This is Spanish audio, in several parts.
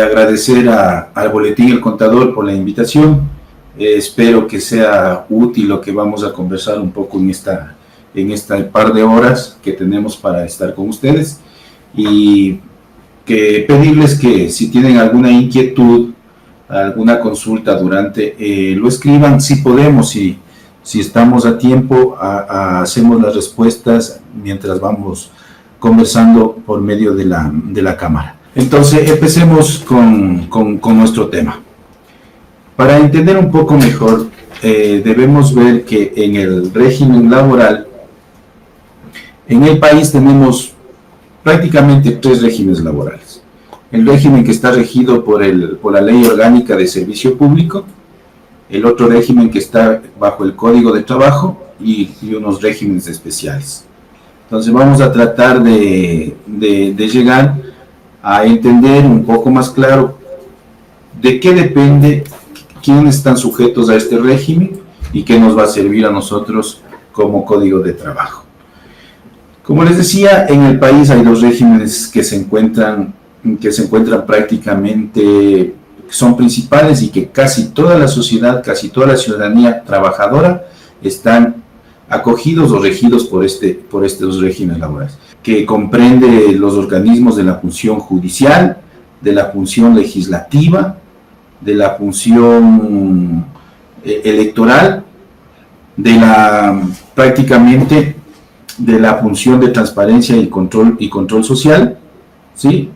Agradecer al Boletín El Contador por la invitación. Espero que sea útil lo que vamos a conversar un poco en esta par de horas que tenemos para estar con ustedes, y que pedirles que si tienen alguna inquietud, alguna consulta durante, lo escriban. Si podemos, si estamos a tiempo, hacemos las respuestas mientras vamos conversando por medio de la cámara. Entonces, empecemos con nuestro tema. Para entender un poco mejor, debemos ver que en el régimen laboral, en el país tenemos prácticamente tres regímenes laborales. El régimen que está regido por la Ley Orgánica de Servicio Público, el otro régimen que está bajo el Código de Trabajo y unos regímenes especiales. Entonces vamos a tratar de llegar a entender un poco más claro de qué depende, quiénes están sujetos a este régimen y qué nos va a servir a nosotros como Código de Trabajo. Como les decía, en el país hay dos regímenes que se encuentran prácticamente, que son principales y que casi toda la sociedad, casi toda la ciudadanía trabajadora están acogidos o regidos por estos regímenes laborales, que comprende los organismos de la función judicial, de la función legislativa, de la función electoral, prácticamente de la función de transparencia y control social, ¿sí?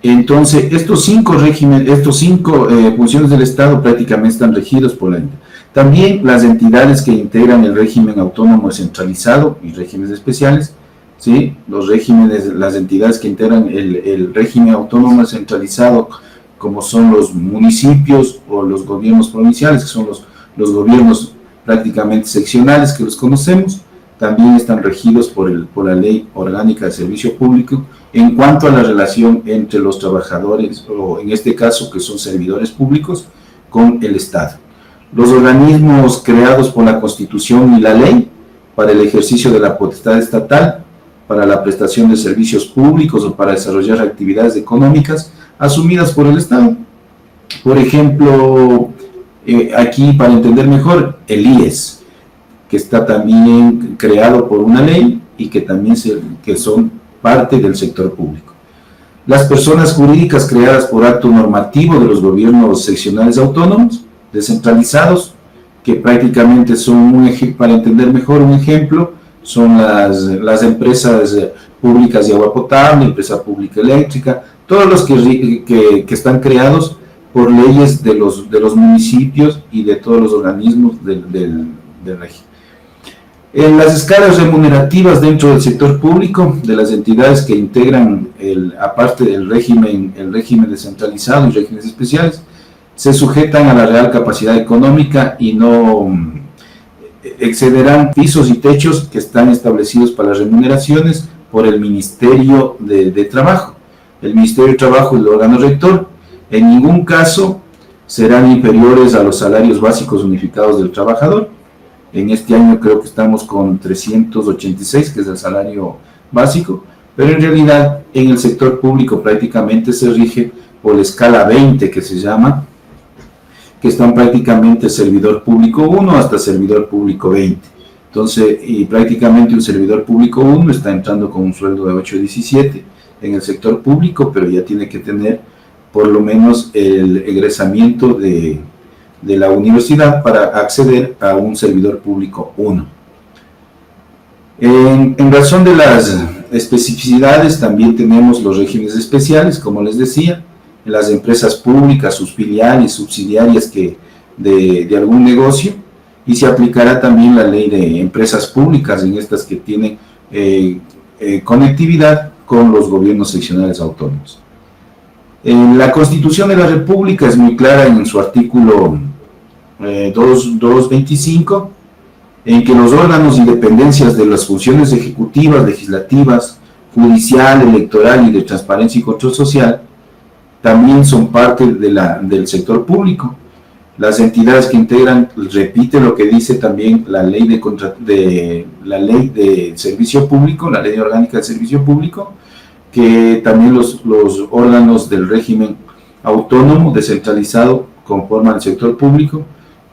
Entonces, estos cinco funciones del Estado prácticamente están regidos por la entidad. También las entidades que integran el régimen autónomo centralizado y regímenes especiales, ¿sí? Las entidades que integran el régimen autónomo centralizado, como son los municipios o los gobiernos provinciales, que son los gobiernos prácticamente seccionales que los conocemos, también están regidos por la Ley Orgánica de Servicio Público en cuanto a la relación entre los trabajadores, o en este caso que son servidores públicos, con el Estado. Los organismos creados por la Constitución y la ley para el ejercicio de la potestad estatal, para la prestación de servicios públicos o para desarrollar actividades económicas asumidas por el Estado. Por ejemplo, aquí para entender mejor, el IES, que está también creado por una ley y que también que son parte del sector público. Las personas jurídicas creadas por acto normativo de los gobiernos seccionales autónomos, descentralizados, que prácticamente son, para entender mejor un ejemplo, son las empresas públicas de agua potable, empresa pública eléctrica, todos los que están creados por leyes de los municipios y de todos los organismos del régimen. En las escalas remunerativas dentro del sector público, de las entidades que integran, aparte del régimen descentralizado y regímenes especiales, se sujetan a la real capacidad económica y no excederán pisos y techos que están establecidos para las remuneraciones por el Ministerio de Trabajo. El Ministerio de Trabajo es el órgano rector. En ningún caso serán inferiores a los salarios básicos unificados del trabajador. En este año creo que estamos con 386, que es el salario básico, pero en realidad en el sector público prácticamente se rige por la escala 20, que se llama, que están prácticamente servidor público 1 hasta servidor público 20. Entonces, y prácticamente un servidor público 1 está entrando con un sueldo de 8.17 en el sector público, pero ya tiene que tener por lo menos el egresamiento de la universidad para acceder a un servidor público 1. En razón de las especificidades, también tenemos los regímenes especiales, como les decía, en las empresas públicas, sus filiales, subsidiarias de algún negocio, y se aplicará también la ley de empresas públicas en estas que tienen conectividad con los gobiernos seccionales autónomos. La Constitución de la República es muy clara en su artículo 225, en que los órganos y dependencias de las funciones ejecutivas, legislativas, judicial, electoral y de transparencia y control social también son parte del sector público. Las entidades que integran, repite lo que dice también la ley de servicio público, la ley orgánica de servicio público, que también los órganos del régimen autónomo, descentralizado, conforme al sector público.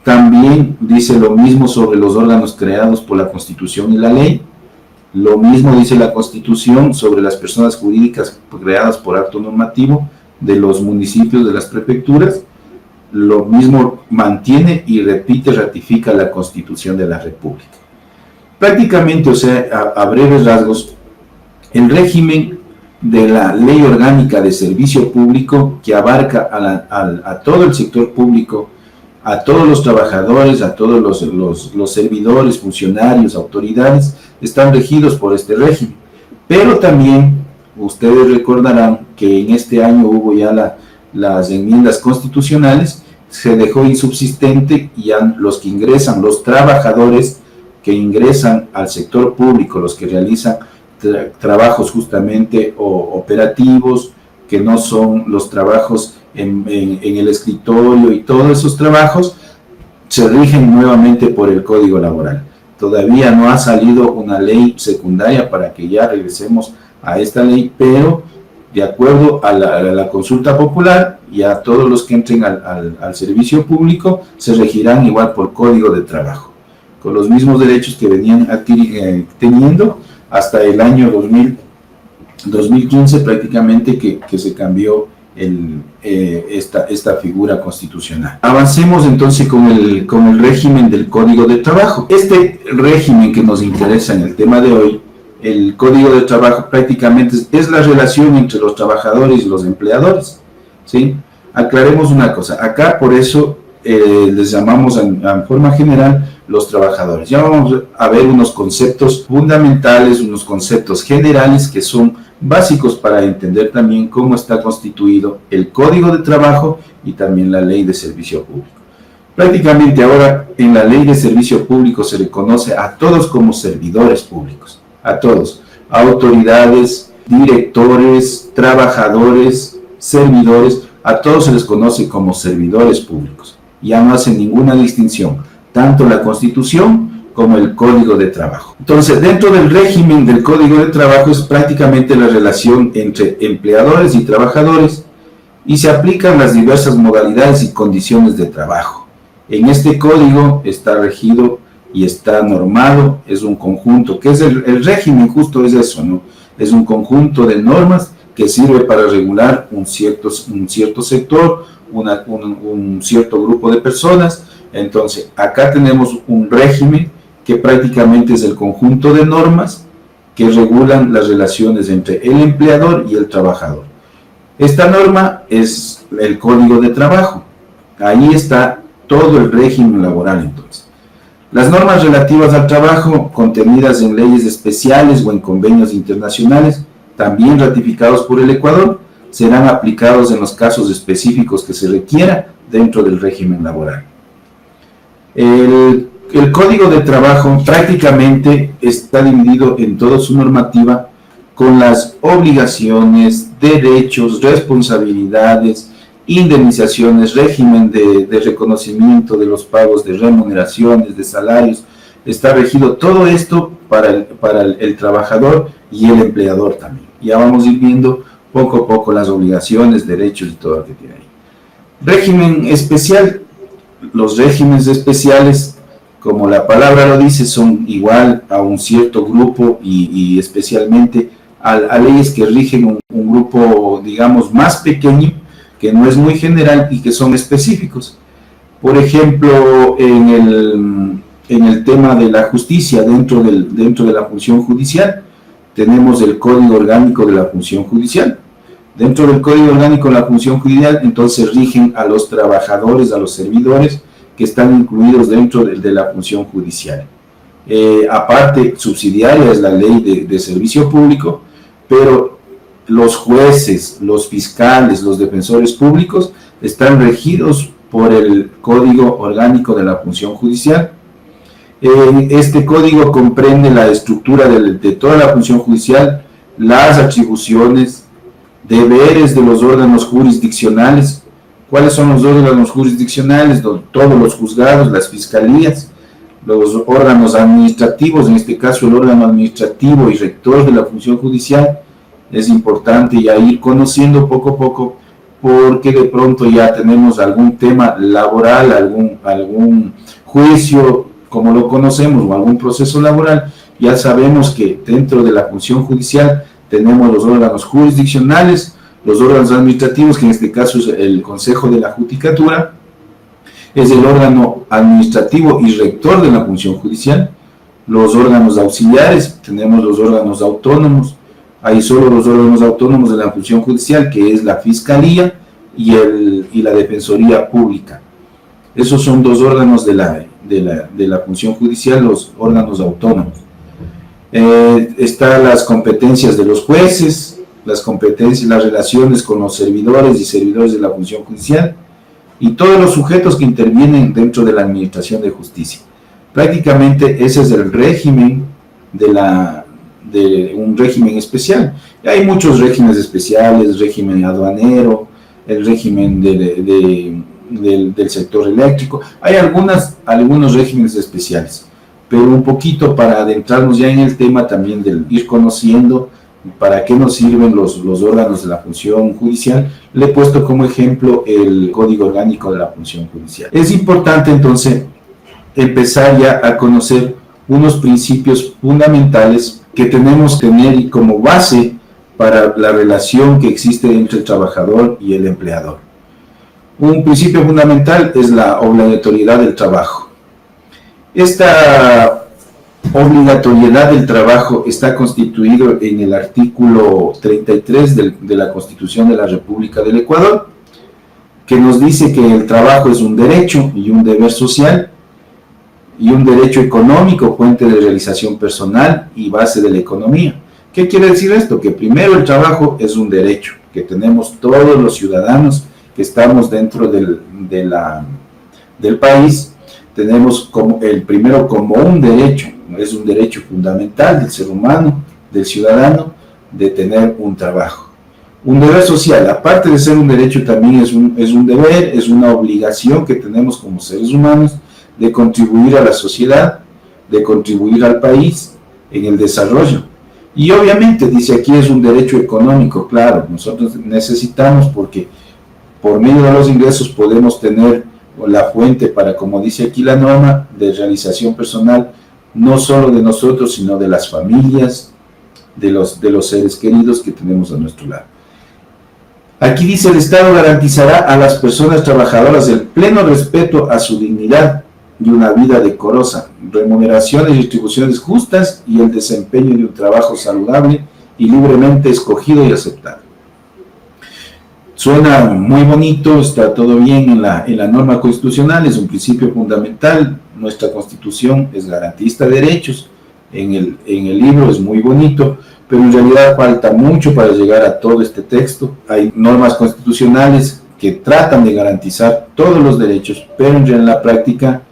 También dice lo mismo sobre los órganos creados por la Constitución y la ley. Lo mismo dice la Constitución sobre las personas jurídicas creadas por acto normativo de los municipios, de las prefecturas. Lo mismo mantiene y repite, ratifica la Constitución de la República. Prácticamente, o sea, a breves rasgos, el régimen de la Ley Orgánica de Servicio Público, que abarca a todo el sector público, a todos los trabajadores, a todos los servidores, funcionarios, autoridades, están regidos por este régimen. Pero también, ustedes recordarán que en este año hubo ya las enmiendas constitucionales, se dejó insubsistente y ya los que ingresan, los trabajadores que ingresan al sector público, los que realizan trabajos justamente operativos, que no son los trabajos en el escritorio, y todos esos trabajos se rigen nuevamente por el Código Laboral. Todavía no ha salido una ley secundaria para que ya regresemos a esta ley, pero de acuerdo a la consulta popular, ya todos los que entren al servicio público se regirán igual por Código de Trabajo, con los mismos derechos que venían teniendo hasta el año 2015 prácticamente, que se cambió esta figura constitucional. Avancemos entonces con el régimen del Código de Trabajo. Este régimen que nos interesa en el tema de hoy, el Código de Trabajo, prácticamente es la relación entre los trabajadores y los empleadores, ¿sí? Aclaremos una cosa, acá por eso les llamamos en forma general los trabajadores. Ya vamos a ver unos conceptos fundamentales, unos conceptos generales que son básicos para entender también cómo está constituido el Código de Trabajo y también la Ley de Servicio Público. Prácticamente ahora en la Ley de Servicio Público se reconoce a todos como servidores públicos, a todos, autoridades, directores, trabajadores, servidores, a todos se les conoce como servidores públicos. Ya no hacen ninguna distinción, tanto la Constitución como el Código de Trabajo. Entonces, dentro del régimen del Código de Trabajo es prácticamente la relación entre empleadores y trabajadores, y se aplican las diversas modalidades y condiciones de trabajo. En este código está regido y está normado, es un conjunto, que es el régimen justo es eso, ¿no? Es un conjunto de normas que sirve para regular un cierto sector, un cierto grupo de personas. Entonces, acá tenemos un régimen que prácticamente es el conjunto de normas que regulan las relaciones entre el empleador y el trabajador. Esta norma es el Código de Trabajo. Ahí está todo el régimen laboral entonces. Las normas relativas al trabajo, contenidas en leyes especiales o en convenios internacionales, también ratificados por el Ecuador, serán aplicados en los casos específicos que se requiera dentro del régimen laboral. El Código de Trabajo prácticamente está dividido en toda su normativa con las obligaciones, derechos, responsabilidades, indemnizaciones, régimen de reconocimiento de los pagos de remuneraciones, de salarios. Está regido todo esto para el trabajador y el empleador también. Ya vamos a ir viendo poco a poco las obligaciones, derechos y todo lo que tiene ahí. Régimen especial. Los regímenes especiales, como la palabra lo dice, son igual a un cierto grupo y especialmente a leyes que rigen un grupo, digamos, más pequeño, que no es muy general y que son específicos. Por ejemplo, en el tema de la justicia, dentro de la función judicial, tenemos el Código Orgánico de la Función Judicial. Dentro del Código Orgánico de la Función Judicial, entonces rigen a los trabajadores, a los servidores que están incluidos dentro de la función judicial. Aparte, subsidiaria es la Ley de Servicio Público, pero los jueces, los fiscales, los defensores públicos están regidos por el Código Orgánico de la Función Judicial. Este código comprende la estructura de toda la función judicial, las atribuciones, deberes de los órganos jurisdiccionales. ¿Cuáles son los órganos jurisdiccionales? Todos los juzgados, las fiscalías, los órganos administrativos, en este caso el órgano administrativo y rector de la función judicial. Es importante ya ir conociendo poco a poco porque de pronto ya tenemos algún tema laboral, algún juicio, como lo conocemos, o algún proceso laboral. Ya sabemos que dentro de la función judicial tenemos los órganos jurisdiccionales, los órganos administrativos, que en este caso es el Consejo de la Judicatura, es el órgano administrativo y rector de la función judicial. Los órganos auxiliares, tenemos los órganos autónomos, hay solo los órganos autónomos de la función judicial, que es la Fiscalía y la Defensoría Pública. Esos son dos órganos de la función judicial, los órganos autónomos. Están las competencias de los jueces, las relaciones con los servidores y servidores de la función judicial, y todos los sujetos que intervienen dentro de la administración de justicia. Prácticamente ese es el régimen de un régimen especial. Y hay muchos regímenes especiales, régimen aduanero, el régimen del sector eléctrico. Hay algunos regímenes especiales, pero un poquito para adentrarnos ya en el tema también de ir conociendo para qué nos sirven los órganos de la función judicial, le he puesto como ejemplo el Código Orgánico de la Función Judicial. Es importante entonces empezar ya a conocer unos principios fundamentales que tenemos que tener como base para la relación que existe entre el trabajador y el empleador. Un principio fundamental es la obligatoriedad del trabajo. Esta obligatoriedad del trabajo está constituido en el artículo 33 de la Constitución de la República del Ecuador, que nos dice que el trabajo es un derecho y un deber social, y un derecho económico, fuente de realización personal y base de la economía. ¿Qué quiere decir esto? Que primero el trabajo es un derecho que tenemos todos los ciudadanos que estamos dentro del país. Tenemos el primero como un derecho, es un derecho fundamental del ser humano, del ciudadano, de tener un trabajo. Un deber social, aparte de ser un derecho, también es un deber, es una obligación que tenemos como seres humanos de contribuir a la sociedad, de contribuir al país en el desarrollo. Y obviamente, dice aquí, es un derecho económico, claro, nosotros necesitamos porque por medio de los ingresos podemos tener la fuente para, como dice aquí la norma, de realización personal, no solo de nosotros, sino de las familias, de los seres queridos que tenemos a nuestro lado. Aquí dice, el Estado garantizará a las personas trabajadoras el pleno respeto a su dignidad y una vida decorosa, remuneraciones y distribuciones justas y el desempeño de un trabajo saludable y libremente escogido y aceptado. Suena muy bonito, está todo bien en la norma constitucional, es un principio fundamental. Nuestra Constitución es garantista de derechos, en el libro es muy bonito, pero en realidad falta mucho para llegar a todo este texto. Hay normas constitucionales que tratan de garantizar todos los derechos, pero en la práctica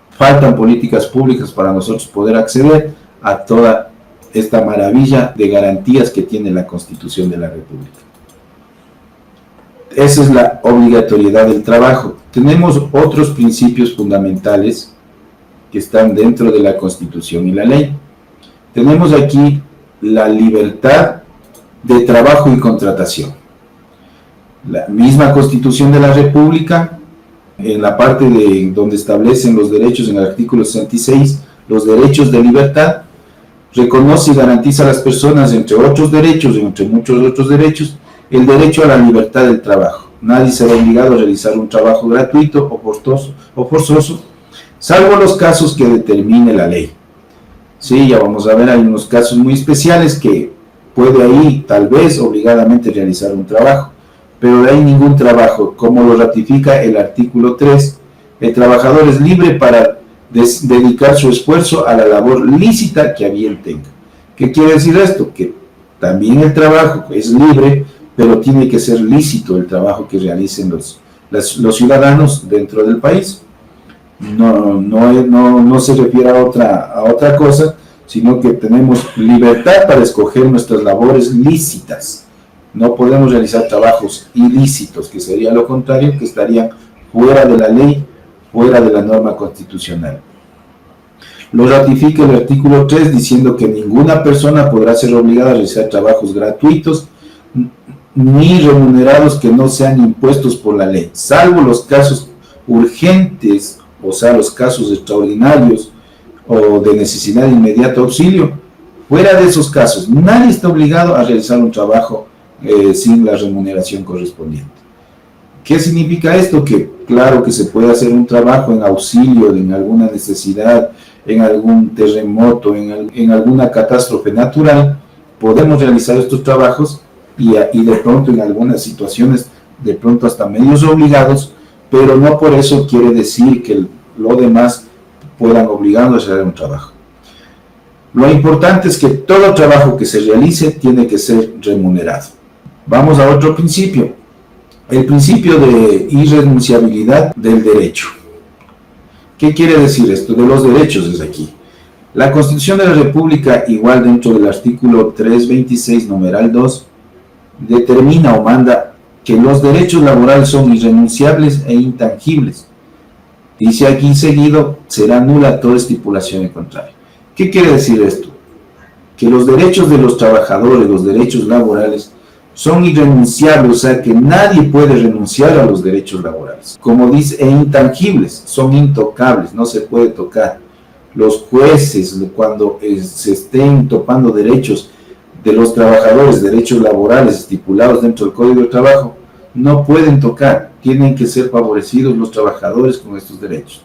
faltan políticas públicas para nosotros poder acceder a toda esta maravilla de garantías que tiene la Constitución de la República. Esa es la obligatoriedad del trabajo. Tenemos otros principios fundamentales que están dentro de la Constitución y la ley. Tenemos aquí la libertad de trabajo y contratación. La misma Constitución de la República, en la parte donde establecen los derechos, en el artículo 66, los derechos de libertad, reconoce y garantiza a las personas, entre otros derechos, entre muchos otros derechos, el derecho a la libertad del trabajo. Nadie será obligado a realizar un trabajo gratuito o forzoso, salvo los casos que determine la ley. Sí, ya vamos a ver, hay unos casos muy especiales que puede ahí tal vez obligadamente realizar un trabajo, pero de ahí ningún trabajo, como lo ratifica el artículo 3, el trabajador es libre para dedicar su esfuerzo a la labor lícita que a bien tenga. ¿Qué quiere decir esto? Que también el trabajo es libre, pero tiene que ser lícito el trabajo que realicen los ciudadanos dentro del país. No se refiere a otra cosa, sino que tenemos libertad para escoger nuestras labores lícitas. No podemos realizar trabajos ilícitos, que sería lo contrario, que estarían fuera de la ley, fuera de la norma constitucional. Lo ratifica el artículo 3 diciendo que ninguna persona podrá ser obligada a realizar trabajos gratuitos ni remunerados que no sean impuestos por la ley, salvo los casos urgentes, o sea, los casos extraordinarios o de necesidad de inmediato auxilio. Fuera de esos casos, nadie está obligado a realizar un trabajo sin la remuneración correspondiente. ¿Qué significa esto? Que claro que se puede hacer un trabajo en auxilio en alguna necesidad, en algún terremoto, en alguna catástrofe natural. Podemos realizar estos trabajos y de pronto en algunas situaciones, de pronto hasta medios obligados, pero no por eso quiere decir que lo demás puedan obligarnos a hacer un trabajo. Lo importante es que todo trabajo que se realice tiene que ser remunerado. Vamos a otro principio, el principio de irrenunciabilidad del derecho. ¿Qué quiere decir esto? De los derechos es aquí. La Constitución de la República, igual dentro del artículo 326, numeral 2, determina o manda que los derechos laborales son irrenunciables e intangibles. Dice aquí seguido, será nula toda estipulación en contrario. ¿Qué quiere decir esto? Que los derechos de los trabajadores, los derechos laborales, son irrenunciables, o sea que nadie puede renunciar a los derechos laborales. Como dice, e intangibles, son intocables, no se puede tocar. Los jueces, cuando se estén topando derechos de los trabajadores, derechos laborales estipulados dentro del Código de Trabajo, no pueden tocar, tienen que ser favorecidos los trabajadores con estos derechos.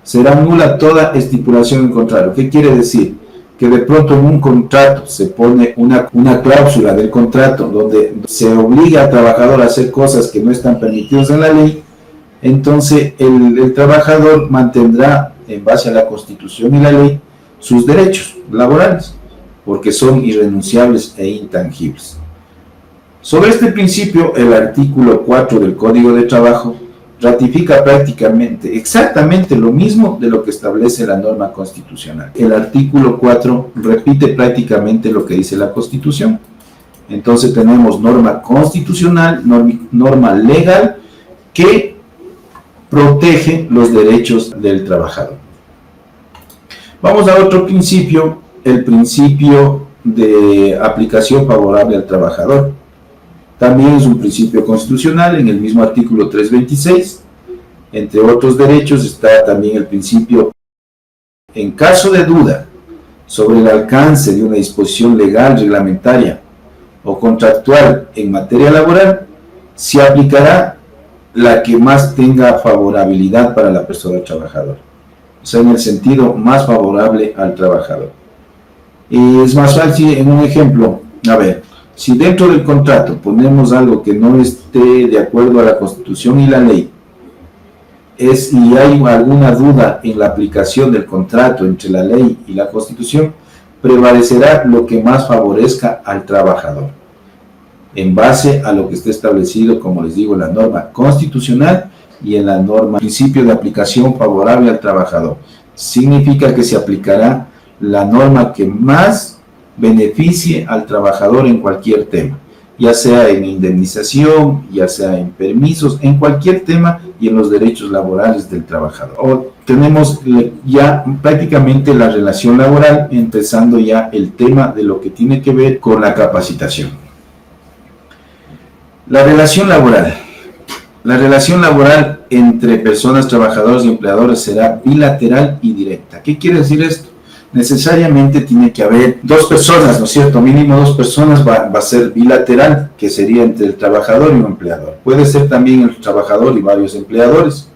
Será nula toda estipulación en contrario. ¿Qué quiere decir? Que de pronto en un contrato se pone una cláusula del contrato donde se obliga al trabajador a hacer cosas que no están permitidas en la ley, entonces el trabajador mantendrá, en base a la Constitución y la ley, sus derechos laborales, porque son irrenunciables e intangibles. Sobre este principio, el artículo 4 del Código de Trabajo ratifica prácticamente exactamente lo mismo de lo que establece la norma constitucional. El artículo 4 repite prácticamente lo que dice la Constitución. Entonces tenemos norma constitucional, norma legal que protege los derechos del trabajador. Vamos a otro principio, el principio de aplicación favorable al trabajador. También es un principio constitucional en el mismo artículo 326. Entre otros derechos está también el principio, en caso de duda sobre el alcance de una disposición legal, reglamentaria o contractual en materia laboral, se aplicará la que más tenga favorabilidad para la persona trabajadora, o sea, en el sentido más favorable al trabajador. Y es más fácil en un ejemplo, a ver, si dentro del contrato ponemos algo que no esté de acuerdo a la Constitución y la ley, y hay alguna duda en la aplicación del contrato entre la ley y la Constitución, prevalecerá lo que más favorezca al trabajador, en base a lo que esté establecido, como les digo, en la norma constitucional y en la norma principio de aplicación favorable al trabajador. Significa que se aplicará la norma que más beneficie al trabajador en cualquier tema, ya sea en indemnización, ya sea en permisos, en cualquier tema y en los derechos laborales del trabajador. O tenemos ya prácticamente la relación laboral, empezando ya el tema de lo que tiene que ver con la capacitación. La relación laboral. La relación laboral entre personas trabajadoras y empleadores será bilateral y directa. ¿Qué quiere decir esto? Necesariamente tiene que haber dos personas, ¿no es cierto? Mínimo dos personas va a ser bilateral, que sería entre el trabajador y un empleador. Puede ser también el trabajador y varios empleadores,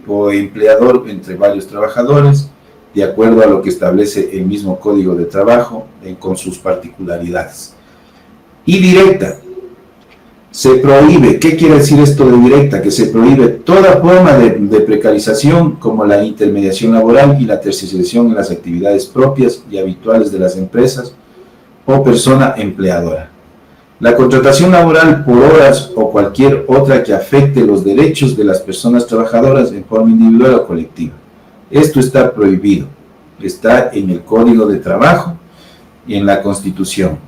o empleador entre varios trabajadores, de acuerdo a lo que establece el mismo Código de Trabajo, con sus particularidades. Y directa. Se prohíbe, ¿qué quiere decir esto de directa? Que se prohíbe toda forma de precarización, como la intermediación laboral y la tercerización en las actividades propias y habituales de las empresas o persona empleadora. La contratación laboral por horas o cualquier otra que afecte los derechos de las personas trabajadoras en forma individual o colectiva. Esto está prohibido, está en el Código de Trabajo y en la Constitución.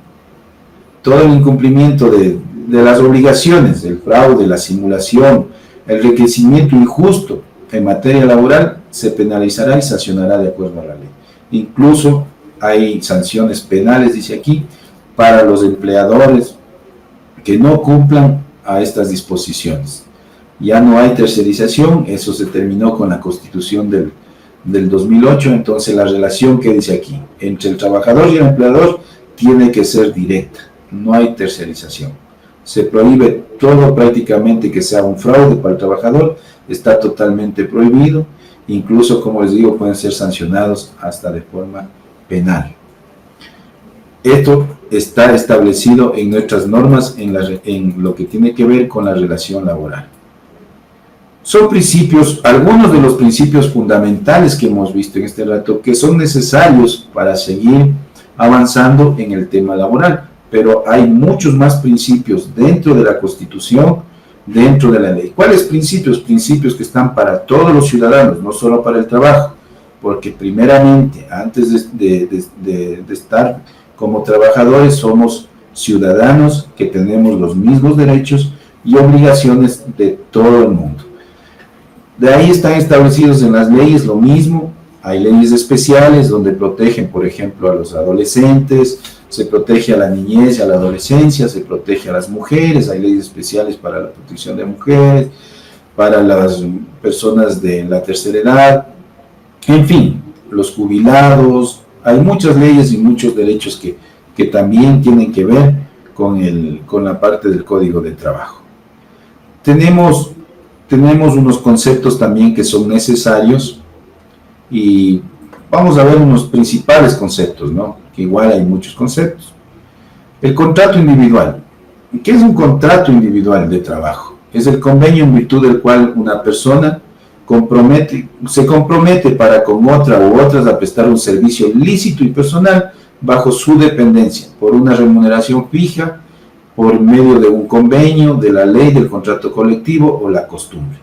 Todo el incumplimiento de las obligaciones, el fraude, la simulación, el enriquecimiento injusto en materia laboral se penalizará y sancionará de acuerdo a la ley. Incluso hay sanciones penales, dice aquí, para los empleadores que no cumplan a estas disposiciones. Ya no hay tercerización, eso se terminó con la Constitución del 2008, entonces la relación que dice aquí entre el trabajador y el empleador tiene que ser directa, no hay tercerización. Se prohíbe todo prácticamente que sea un fraude para el trabajador, está totalmente prohibido, incluso, como les digo, pueden ser sancionados hasta de forma penal. Esto está establecido en nuestras normas en lo que tiene que ver con la relación laboral. Son principios, algunos de los principios fundamentales que hemos visto en este rato, que son necesarios para seguir avanzando en el tema laboral, pero hay muchos más principios dentro de la Constitución, dentro de la ley. ¿Cuáles principios? Principios que están para todos los ciudadanos, no solo para el trabajo, porque primeramente, antes de estar como trabajadores, somos ciudadanos que tenemos los mismos derechos y obligaciones de todo el mundo. De ahí están establecidos en las leyes lo mismo. Hay leyes especiales donde protegen, por ejemplo, a los adolescentes, se protege a la niñez y a la adolescencia, se protege a las mujeres, hay leyes especiales para la protección de mujeres, para las personas de la tercera edad, en fin, los jubilados. Hay muchas leyes y muchos derechos que también tienen que ver con la parte del Código de Trabajo. Tenemos unos conceptos también que son necesarios y vamos a ver unos principales conceptos, ¿no? Que igual hay muchos conceptos. El contrato individual. ¿Qué es un contrato individual de trabajo? Es el convenio en virtud del cual una persona se compromete para con otra u otras a prestar un servicio lícito y personal bajo su dependencia, por una remuneración fija, por medio de un convenio, de la ley, del contrato colectivo o la costumbre.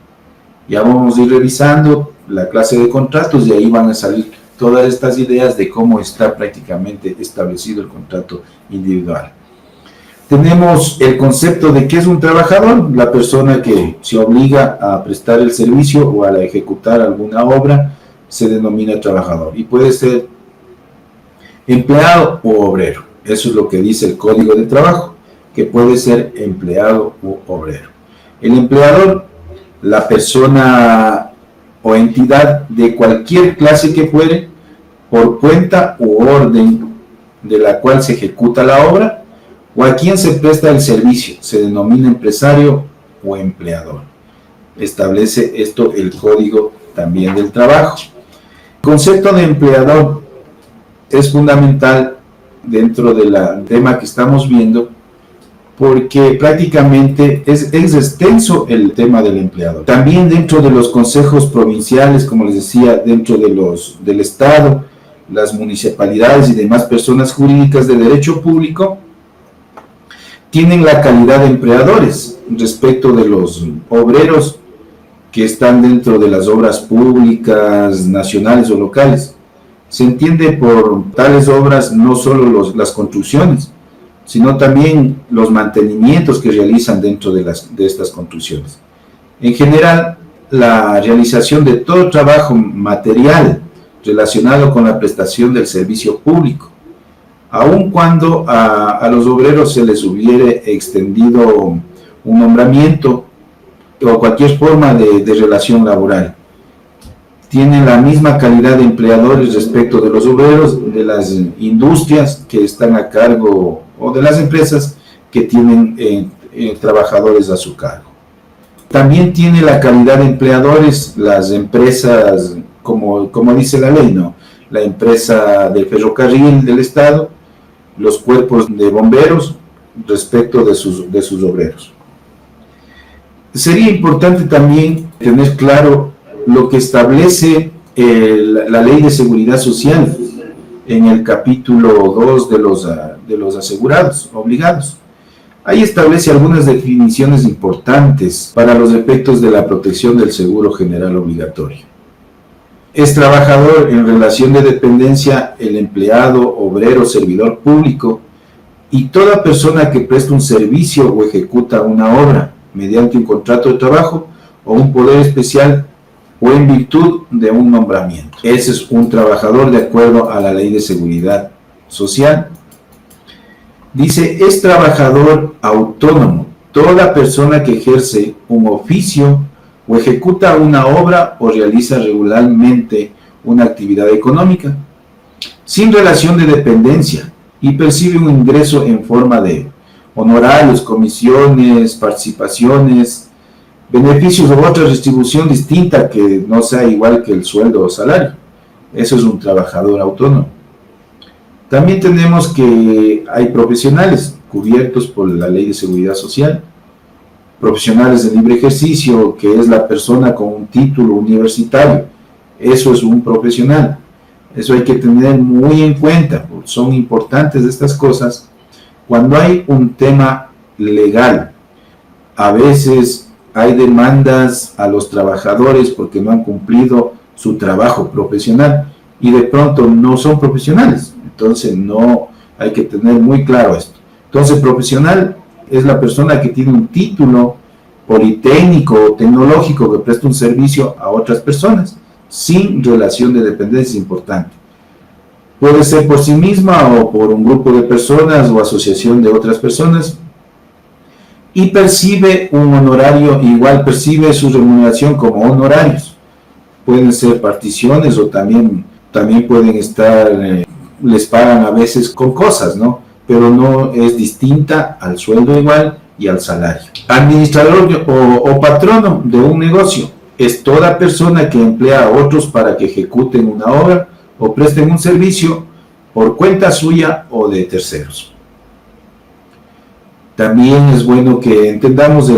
Ya vamos a ir revisando la clase de contratos y ahí van a salir todas estas ideas de cómo está prácticamente establecido el contrato individual. Tenemos el concepto de qué es un trabajador, la persona que se obliga a prestar el servicio o a ejecutar alguna obra, se denomina trabajador y puede ser empleado o obrero. Eso es lo que dice el Código de Trabajo, que puede ser empleado u obrero. El empleador, la persona o entidad de cualquier clase que fuere, por cuenta u orden de la cual se ejecuta la obra, o a quien se presta el servicio, se denomina empresario o empleador. Establece esto el Código también del Trabajo. El concepto de empleador es fundamental dentro del tema que estamos viendo, porque prácticamente es extenso el tema del empleador. También dentro de los consejos provinciales, como les decía, dentro del Estado, las municipalidades y demás personas jurídicas de derecho público, tienen la calidad de empleadores respecto de los obreros que están dentro de las obras públicas, nacionales o locales. Se entiende por tales obras no solo las construcciones, sino también los mantenimientos que realizan dentro de estas construcciones. En general, la realización de todo trabajo material relacionado con la prestación del servicio público, aun cuando a los obreros se les hubiere extendido un nombramiento o cualquier forma de relación laboral. Tienen la misma calidad de empleadores respecto de los obreros, de las industrias que están a cargo o de las empresas que tienen trabajadores a su cargo. También tiene la calidad de empleadores las empresas, como dice la ley, ¿no? La empresa del ferrocarril del Estado, los cuerpos de bomberos respecto de sus obreros. Sería importante también tener claro lo que establece la Ley de Seguridad Social en el capítulo 2 de los asegurados obligados. Ahí establece algunas definiciones importantes para los efectos de la protección del seguro general obligatorio. Es trabajador en relación de dependencia el empleado, obrero, servidor público y toda persona que presta un servicio o ejecuta una obra mediante un contrato de trabajo o un poder especial o en virtud de un nombramiento. Ese es un trabajador de acuerdo a la Ley de Seguridad Social. Dice, es trabajador autónomo toda persona que ejerce un oficio o ejecuta una obra o realiza regularmente una actividad económica sin relación de dependencia y percibe un ingreso en forma de honorarios, comisiones, participaciones, beneficios u otra distribución distinta que no sea igual que el sueldo o salario. Eso es un trabajador autónomo. También tenemos que hay profesionales cubiertos por la Ley de Seguridad Social, profesionales de libre ejercicio, que es la persona con un título universitario. Eso es un profesional. Eso hay que tener muy en cuenta, porque son importantes estas cosas. Cuando hay un tema legal, a veces hay demandas a los trabajadores porque no han cumplido su trabajo profesional y de pronto no son profesionales. Entonces no hay que tener muy claro esto. Entonces profesional es la persona que tiene un título politécnico o tecnológico que presta un servicio a otras personas sin relación de dependencia importante. Puede ser por sí misma o por un grupo de personas o asociación de otras personas y percibe un honorario, igual percibe su remuneración como honorarios. Pueden ser particiones o también pueden estar, les pagan a veces con cosas, ¿no? Pero no es distinta al sueldo igual y al salario. Administrador o patrono de un negocio es toda persona que emplea a otros para que ejecuten una obra o presten un servicio por cuenta suya o de terceros. También es bueno que entendamos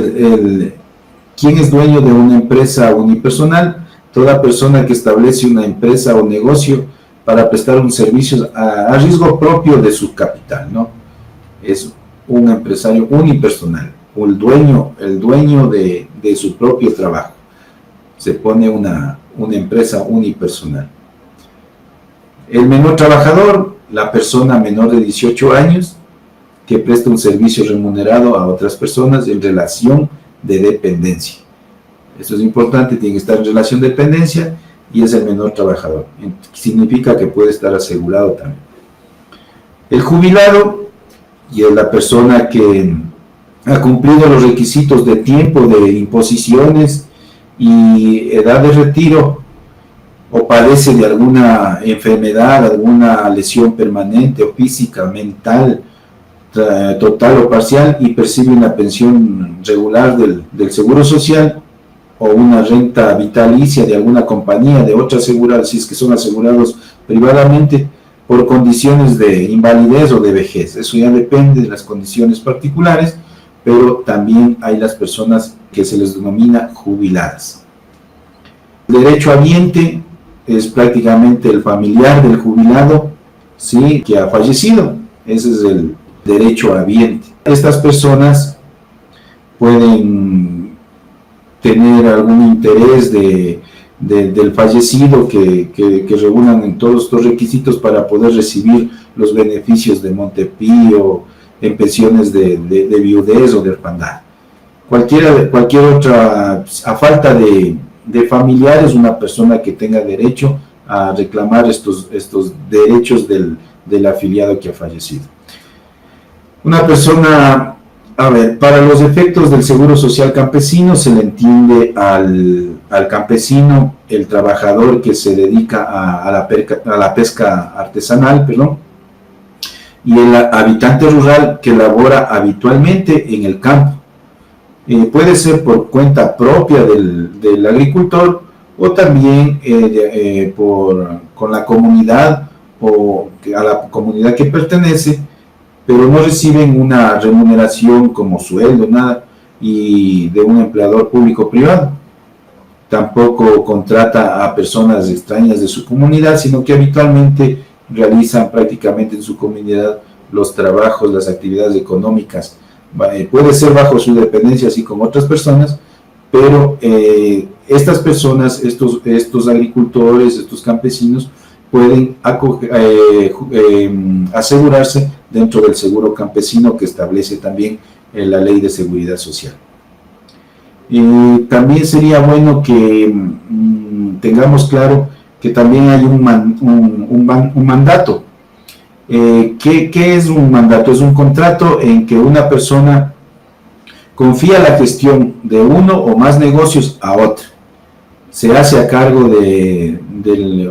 quién es dueño de una empresa unipersonal. Toda persona que establece una empresa o negocio para prestar un servicio a riesgo propio de su capital, ¿no? Es un empresario unipersonal, o el dueño de su propio trabajo. Se pone una empresa unipersonal. El menor trabajador, la persona menor de 18 años que presta un servicio remunerado a otras personas en relación de dependencia. Esto es importante, tiene que estar en relación de dependencia y es el menor trabajador. Significa que puede estar asegurado también. El jubilado y es la persona que ha cumplido los requisitos de tiempo, de imposiciones y edad de retiro, o padece de alguna enfermedad, alguna lesión permanente o física, mental, total o parcial, y percibe una pensión regular del Seguro Social o una renta vitalicia de alguna compañía, de otra aseguradora, si es que son asegurados privadamente, por condiciones de invalidez o de vejez. Eso ya depende de las condiciones particulares, pero también hay las personas que se les denomina jubiladas. El derecho habiente es prácticamente el familiar del jubilado, ¿sí?, que ha fallecido. Ese es el derecho habiente. Estas personas pueden tener algún interés del fallecido que reúnan en todos estos requisitos para poder recibir los beneficios de Montepío, en pensiones de viudez o de orfandad. Cualquier otra, a falta de familiares, una persona que tenga derecho a reclamar estos derechos del afiliado que ha fallecido. Una persona, para los efectos del Seguro Social Campesino se le entiende al campesino, el trabajador que se dedica a la pesca artesanal, y el habitante rural que labora habitualmente en el campo. Puede ser por cuenta propia del agricultor o también con la comunidad o a la comunidad que pertenece, pero no reciben una remuneración como sueldo, nada, y de un empleador público-privado. Tampoco contrata a personas extrañas de su comunidad, sino que habitualmente realizan prácticamente en su comunidad los trabajos, las actividades económicas. Puede ser bajo su dependencia, así como otras personas, pero estas personas, estos agricultores, estos campesinos, pueden asegurarse dentro del seguro campesino que establece también la Ley de Seguridad Social. También sería bueno que tengamos claro que también hay un mandato. ¿Qué es un mandato? Es un contrato en que una persona confía la gestión de uno o más negocios a otro. Se hace a cargo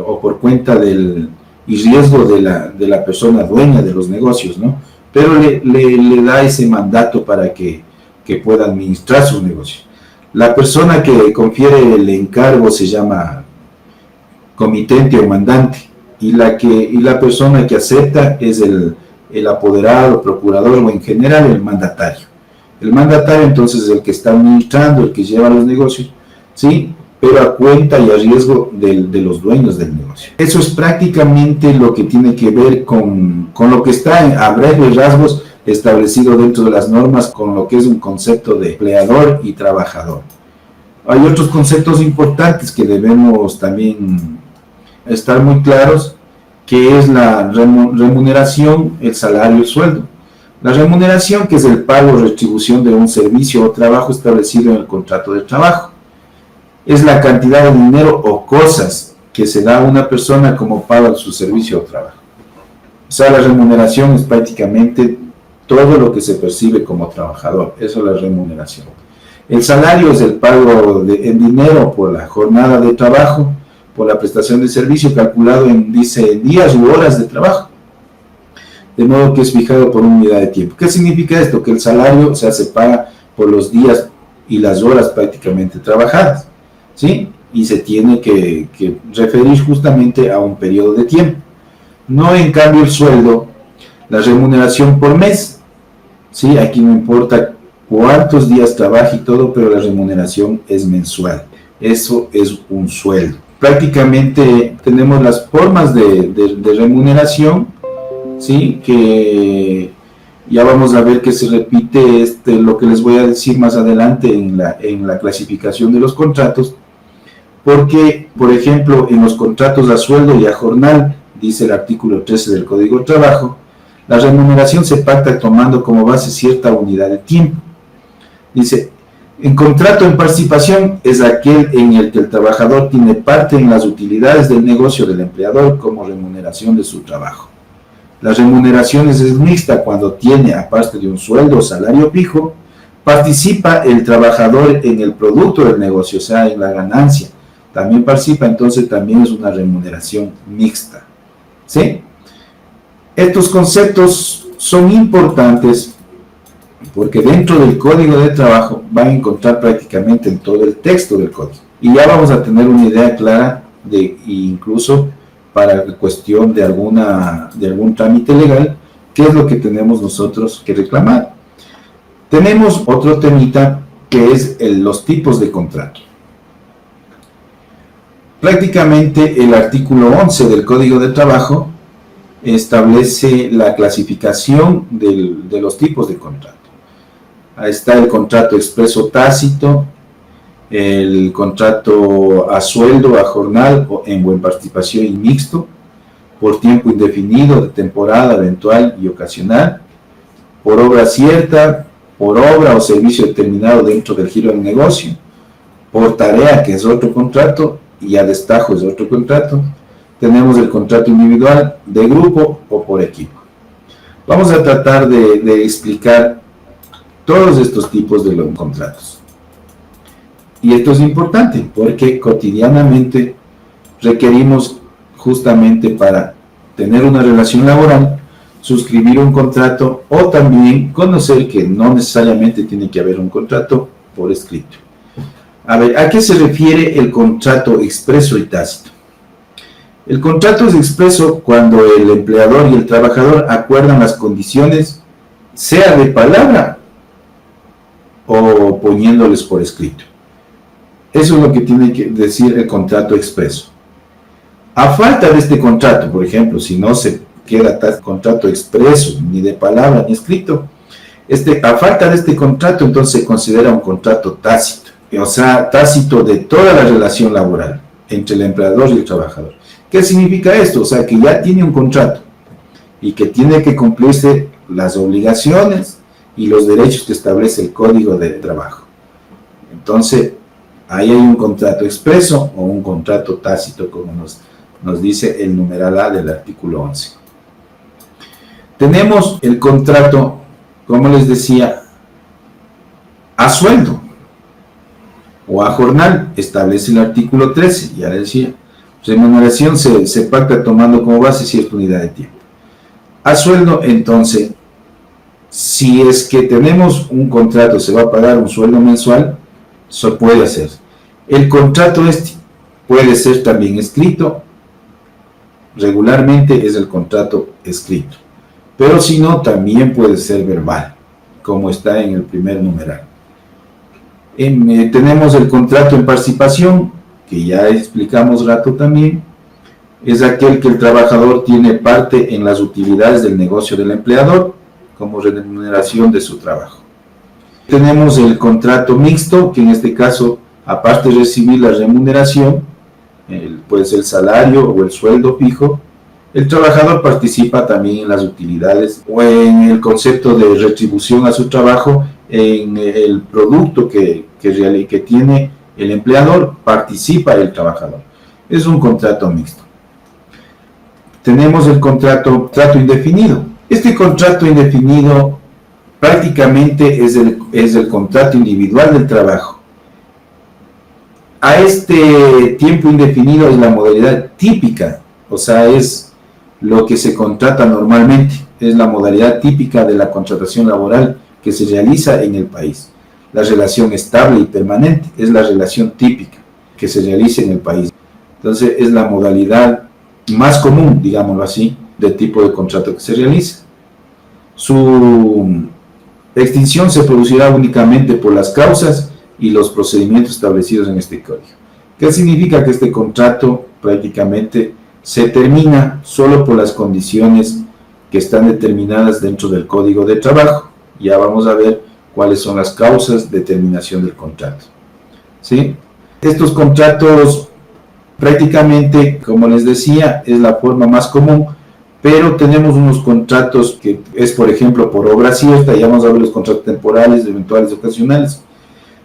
o por cuenta y riesgo de la persona dueña de los negocios, ¿no? Pero le da ese mandato para que pueda administrar sus negocios. La persona que confiere el encargo se llama comitente o mandante, y la persona que acepta es el apoderado, procurador o en general el mandatario. El mandatario entonces es el que está administrando, el que lleva los negocios, ¿sí? Pero a cuenta y a riesgo de los dueños del negocio. Eso es prácticamente lo que tiene que ver con lo que está a breves rasgos establecido dentro de las normas, con lo que es un concepto de empleador y trabajador. Hay otros conceptos importantes que debemos también estar muy claros, que es la remuneración, el salario, el sueldo. La remuneración, que es el pago o retribución de un servicio o trabajo establecido en el contrato de trabajo. Es la cantidad de dinero o cosas que se da a una persona como pago de su servicio o trabajo. O sea, la remuneración es prácticamente todo lo que se percibe como trabajador. Eso es la remuneración. El salario es el pago en dinero por la jornada de trabajo, por la prestación de servicio, calculado en días u horas de trabajo, de modo que es fijado por una unidad de tiempo. ¿Qué significa esto? Que el salario, o sea, se paga por los días y las horas prácticamente trabajadas, ¿sí? Y se tiene que referir justamente a un periodo de tiempo. No, en cambio, el sueldo, la remuneración por mes, ¿sí? Aquí no importa cuántos días trabaja y todo, pero la remuneración es mensual. Eso es un sueldo. Prácticamente tenemos las formas de remuneración, ¿sí? Que ya vamos a ver que se repite lo que les voy a decir más adelante en la clasificación de los contratos, porque, por ejemplo, en los contratos a sueldo y a jornal, dice el artículo 13 del Código de Trabajo, la remuneración se pacta tomando como base cierta unidad de tiempo. Dice, en contrato en participación es aquel en el que el trabajador tiene parte en las utilidades del negocio del empleador como remuneración de su trabajo. La remuneración es mixta cuando tiene, aparte de un sueldo o salario fijo, participa el trabajador en el producto del negocio, o sea, en la ganancia. También participa, entonces también es una remuneración mixta. ¿Sí? Estos conceptos son importantes porque dentro del Código de Trabajo van a encontrar prácticamente en todo el texto del código. Y ya vamos a tener una idea clara incluso para la cuestión de algún trámite legal, qué es lo que tenemos nosotros que reclamar. Tenemos otro temita que es los tipos de contrato. Prácticamente el artículo 11 del Código de Trabajo establece la clasificación de los tipos de contrato. Ahí está el contrato expreso tácito, el contrato a sueldo, a jornal, o en participación y mixto, por tiempo indefinido, de temporada, eventual y ocasional, por obra cierta, por obra o servicio determinado dentro del giro del negocio, por tarea, que es otro contrato, y a destajo es otro contrato. Tenemos el contrato individual, de grupo o por equipo. Vamos a tratar de explicar todos estos tipos de los contratos. Y esto es importante porque cotidianamente requerimos, justamente para tener una relación laboral, suscribir un contrato, o también conocer que no necesariamente tiene que haber un contrato por escrito. A ver, ¿a qué se refiere el contrato expreso y tácito? El contrato es expreso cuando el empleador y el trabajador acuerdan las condiciones, sea de palabra o poniéndoles por escrito. Eso es lo que tiene que decir el contrato expreso. A falta de este contrato, por ejemplo, si no se queda contrato expreso, ni de palabra ni escrito, a falta de este contrato, entonces se considera un contrato tácito, o sea, tácito de toda la relación laboral entre el empleador y el trabajador. ¿Qué significa esto? O sea, que ya tiene un contrato y que tiene que cumplirse las obligaciones y los derechos que establece el Código de Trabajo. Entonces, ahí hay un contrato expreso o un contrato tácito, como nos dice el numeral A del artículo 11. Tenemos el contrato, como les decía, a sueldo o a jornal, establece el artículo 13, ya les decía. Remuneración se pacta tomando como base cierta unidad de tiempo. A sueldo, entonces, si es que tenemos un contrato, se va a pagar un sueldo mensual, eso puede hacer. El contrato puede ser también escrito, regularmente es el contrato escrito, pero si no, también puede ser verbal, como está en el primer numeral. Tenemos el contrato en participación, que ya explicamos rato también, es aquel que el trabajador tiene parte en las utilidades del negocio del empleador, como remuneración de su trabajo. Tenemos el contrato mixto, que en este caso, aparte de recibir la remuneración, puede ser el salario o el sueldo fijo, el trabajador participa también en las utilidades o en el concepto de retribución a su trabajo, en el producto que tiene el empleador, participa el trabajador. Es un contrato mixto. Tenemos el contrato indefinido. Este contrato indefinido prácticamente es el contrato individual del trabajo. A este tiempo indefinido es la modalidad típica, o sea, es lo que se contrata normalmente, es la modalidad típica de la contratación laboral que se realiza en el país. La relación estable y permanente es la relación típica que se realiza en el país. Entonces es la modalidad más común, digámoslo así, del tipo de contrato que se realiza. Su extinción se producirá únicamente por las causas y los procedimientos establecidos en este código. ¿Qué significa? Que este contrato prácticamente se termina solo por las condiciones que están determinadas dentro del Código de Trabajo. Ya vamos a ver cuáles son las causas de terminación del contrato. ¿Sí? Estos contratos prácticamente, como les decía, es la forma más común, pero tenemos unos contratos que es, por ejemplo, por obra cierta. Ya vamos a ver los contratos temporales, eventuales, ocasionales.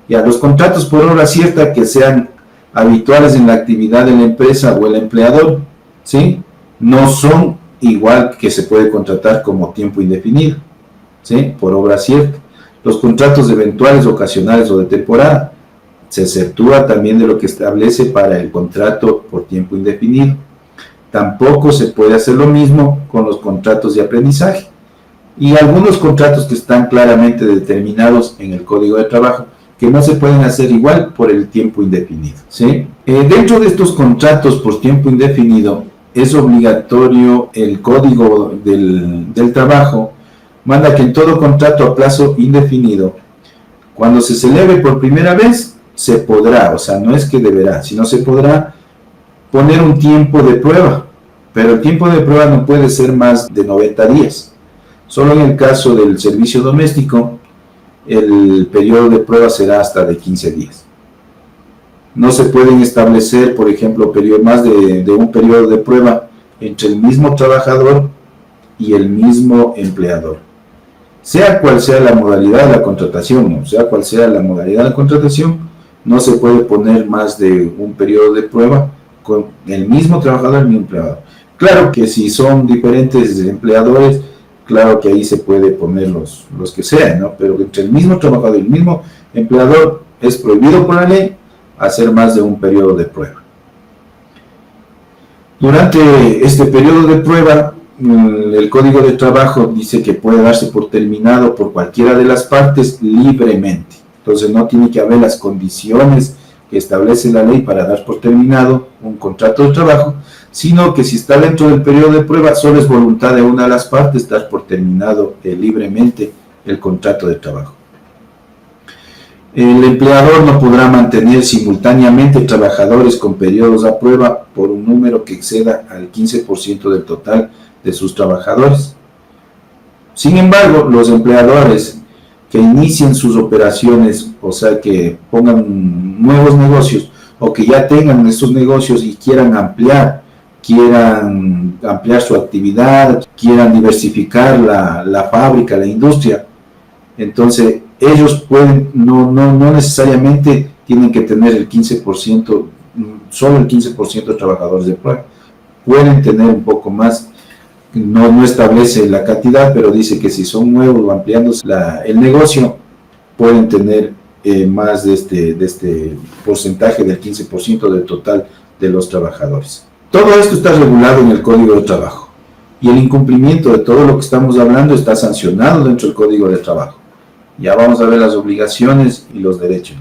Ya, los contratos por obra cierta que sean habituales en la actividad de la empresa o el empleador, ¿sí?, no son igual que se puede contratar como tiempo indefinido, ¿sí?, por obra cierta. Los contratos eventuales, ocasionales o de temporada se exceptúa también de lo que establece para el contrato por tiempo indefinido. Tampoco se puede hacer lo mismo con los contratos de aprendizaje y algunos contratos que están claramente determinados en el Código de Trabajo, que no se pueden hacer igual por el tiempo indefinido, ¿sí? Dentro de estos contratos por tiempo indefinido es obligatorio el Código del Trabajo, manda que en todo contrato a plazo indefinido, cuando se celebre por primera vez, se podrá, o sea, no es que deberá, sino se podrá poner un tiempo de prueba, pero el tiempo de prueba no puede ser más de 90 días. Solo en el caso del servicio doméstico, el periodo de prueba será hasta de 15 días. No se pueden establecer, por ejemplo, más de un periodo de prueba entre el mismo trabajador y el mismo empleador. Sea cual sea la modalidad de la contratación, o sea cual sea la modalidad de la contratación, no se puede poner más de un periodo de prueba con el mismo trabajador y el empleador. Claro que si son diferentes empleadores, claro que ahí se puede poner los que sean, ¿no? Pero entre el mismo trabajador y el mismo empleador es prohibido por la ley hacer más de un periodo de prueba. Durante este periodo de prueba, el Código de Trabajo dice que puede darse por terminado por cualquiera de las partes libremente. Entonces no tiene que haber las condiciones que establece la ley para dar por terminado un contrato de trabajo, sino que si está dentro del periodo de prueba, solo es voluntad de una de las partes dar por terminado libremente el contrato de trabajo. El empleador no podrá mantener simultáneamente trabajadores con periodos a prueba por un número que exceda al 15% del total de sus trabajadores. Sin embargo, los empleadores que inicien sus operaciones, o sea, que pongan nuevos negocios o que ya tengan estos negocios y quieran ampliar su actividad, quieran diversificar la fábrica, la industria, entonces ellos pueden, no necesariamente tienen que tener el 15%, solo el 15% de trabajadores de prueba, pueden tener un poco más, no establece la cantidad, pero dice que si son nuevos o ampliándose el negocio, pueden tener más de este porcentaje del 15% del total de los trabajadores. Todo esto está regulado en el Código de Trabajo y el incumplimiento de todo lo que estamos hablando está sancionado dentro del Código de Trabajo. Ya vamos a ver las obligaciones y los derechos.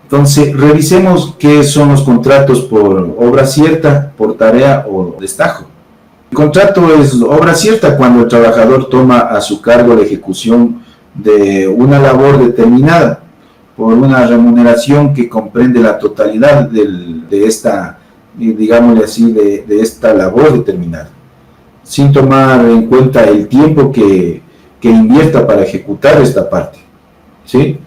Entonces, revisemos qué son los contratos por obra cierta, por tarea o destajo. El contrato es obra cierta cuando el trabajador toma a su cargo la ejecución de una labor determinada por una remuneración que comprende la totalidad de esta, digámosle así, de esta labor determinada, sin tomar en cuenta el tiempo que invierta para ejecutar esta parte, ¿sí?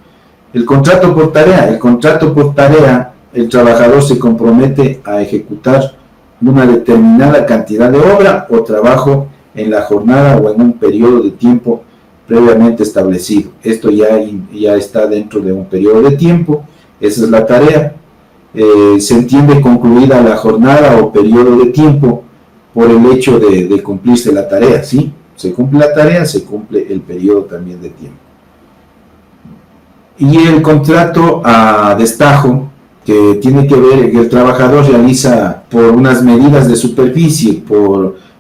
El contrato por tarea, el trabajador se compromete a ejecutar una determinada cantidad de obra o trabajo en la jornada o en un periodo de tiempo previamente establecido. Esto ya está dentro de un periodo de tiempo, esa es la tarea. Se entiende concluida la jornada o periodo de tiempo por el hecho de cumplirse la tarea, ¿sí? Se cumple la tarea, se cumple el periodo también de tiempo. Y el contrato a destajo, que tiene que ver que el trabajador realiza por unas medidas de superficie,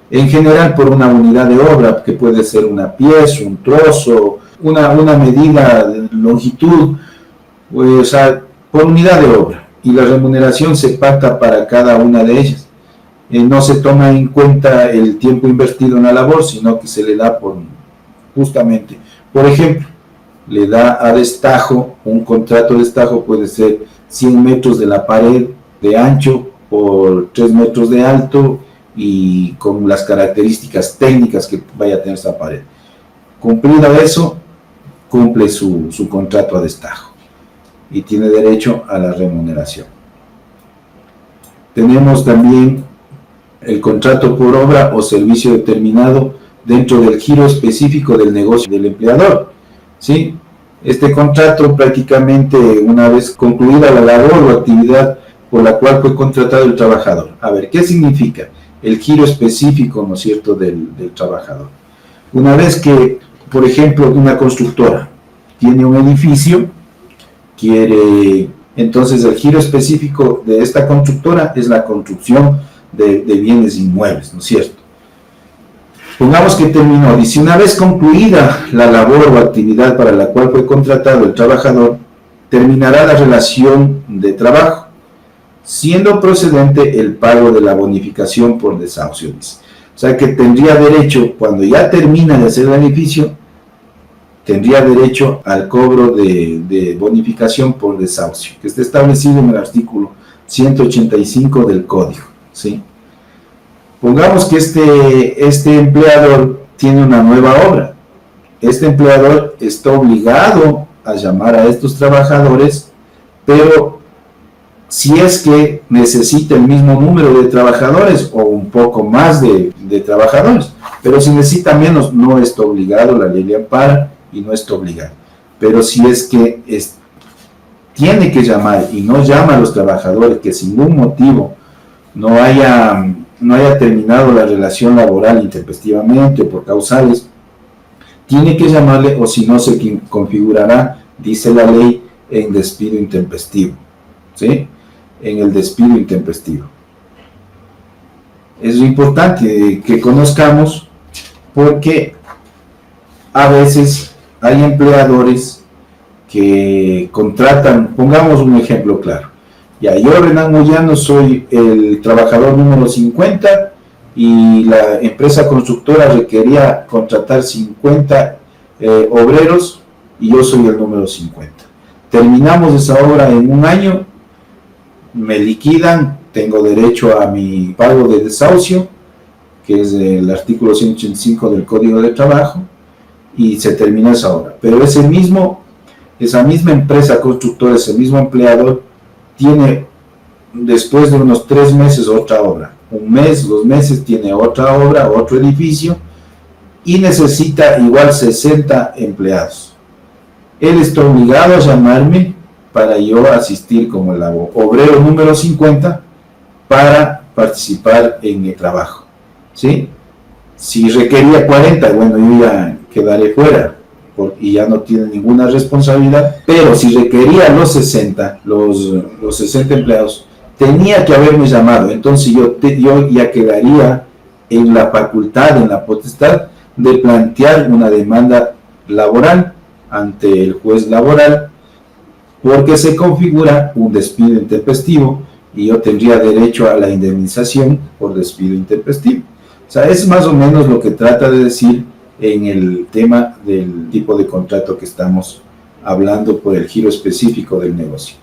en general por una unidad de obra, que puede ser una pieza, un trozo, una medida de longitud, o sea, por unidad de obra, y la remuneración se pacta para cada una de ellas. No se toma en cuenta el tiempo invertido en la labor, sino que se le da justamente, por ejemplo, le da a destajo, un contrato de destajo puede ser 100 metros de la pared de ancho por 3 metros de alto y con las características técnicas que vaya a tener esa pared. Cumplido eso, cumple su contrato a destajo y tiene derecho a la remuneración. Tenemos también el contrato por obra o servicio determinado dentro del giro específico del negocio del empleador, ¿sí? Este contrato prácticamente, una vez concluida la labor o actividad por la cual fue contratado el trabajador. A ver, ¿qué significa el giro específico, ¿no es cierto?, del trabajador? Una vez que, por ejemplo, una constructora tiene un edificio, entonces el giro específico de esta constructora es la construcción de bienes inmuebles, ¿no es cierto? Pongamos que terminó, dice, una vez concluida la labor o actividad para la cual fue contratado el trabajador, terminará la relación de trabajo, siendo procedente el pago de la bonificación por desahucio. O sea que tendría derecho, cuando ya termina de hacer el edificio, tendría derecho al cobro de bonificación por desahucio, que está establecido en el artículo 185 del Código, ¿sí? Pongamos que este empleador tiene una nueva obra. Este empleador está obligado a llamar a estos trabajadores, pero si es que necesita el mismo número de trabajadores o un poco más de trabajadores, pero si necesita menos, no está obligado, la ley le ampara y no está obligado. Pero si es que tiene que llamar y no llama a los trabajadores, que sin ningún motivo no haya terminado la relación laboral intempestivamente o por causales, tiene que llamarle, o si no se configurará, dice la ley, en despido intempestivo, ¿sí? En el despido intempestivo. Es importante que conozcamos, porque a veces hay empleadores que contratan, pongamos un ejemplo claro. Ya, yo, Renan Moyano, soy el trabajador número 50 y la empresa constructora requería contratar 50 obreros y yo soy el número 50. Terminamos esa obra en un año, me liquidan, tengo derecho a mi pago de desahucio, que es el artículo 185 del Código de Trabajo, y se termina esa obra. Pero esa misma empresa constructora, ese mismo empleador, tiene después de unos 3 meses otra obra, 1 mes, 2 meses tiene otra obra, otro edificio, y necesita igual 60 empleados. Él está obligado a llamarme para yo asistir como el obrero número 50 para participar en el trabajo, ¿sí? Si requería 40, bueno, yo ya quedaré fuera y ya no tiene ninguna responsabilidad, pero si requería los 60, los 60 empleados, tenía que haberme llamado, entonces yo ya quedaría en la facultad, en la potestad de plantear una demanda laboral ante el juez laboral, porque se configura un despido intempestivo y yo tendría derecho a la indemnización por despido intempestivo. O sea, es más o menos lo que trata de decir en el tema del tipo de contrato que estamos hablando por el giro específico del negocio,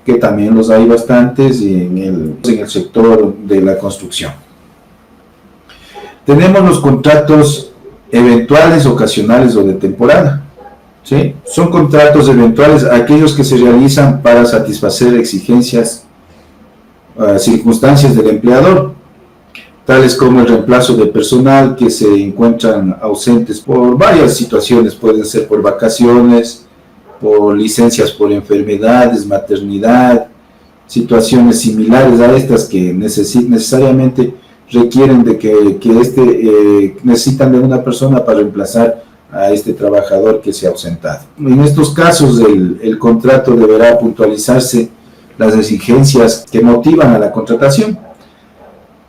que también los hay bastantes en el sector de la construcción. Tenemos los contratos eventuales, ocasionales o de temporada. ¿Sí? Son contratos eventuales aquellos que se realizan para satisfacer exigencias, circunstancias del empleador, tales como el reemplazo de personal que se encuentran ausentes por varias situaciones, pueden ser por vacaciones, por licencias por enfermedades, maternidad, situaciones similares a estas que necesariamente requieren de que necesitan de una persona para reemplazar a este trabajador que se ha ausentado. En estos casos el contrato deberá puntualizarse las exigencias que motivan a la contratación.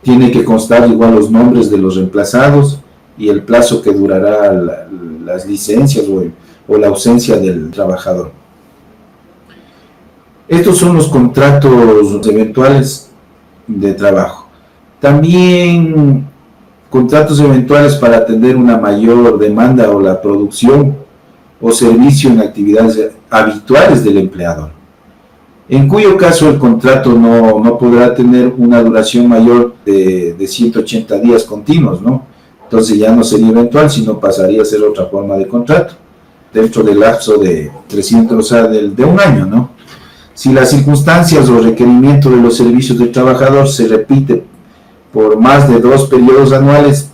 Tiene que constar igual los nombres de los reemplazados y el plazo que durará las licencias o la ausencia del trabajador. Estos son los contratos eventuales de trabajo. También contratos eventuales para atender una mayor demanda o la producción o servicio en actividades habituales del empleador, en cuyo caso el contrato no podrá tener una duración mayor de 180 días continuos, ¿no? Entonces ya no sería eventual, sino pasaría a ser otra forma de contrato, dentro del lapso de 300, o sea, de un año, ¿no? Si las circunstancias o requerimientos de los servicios del trabajador se repite por más de 2 periodos anuales,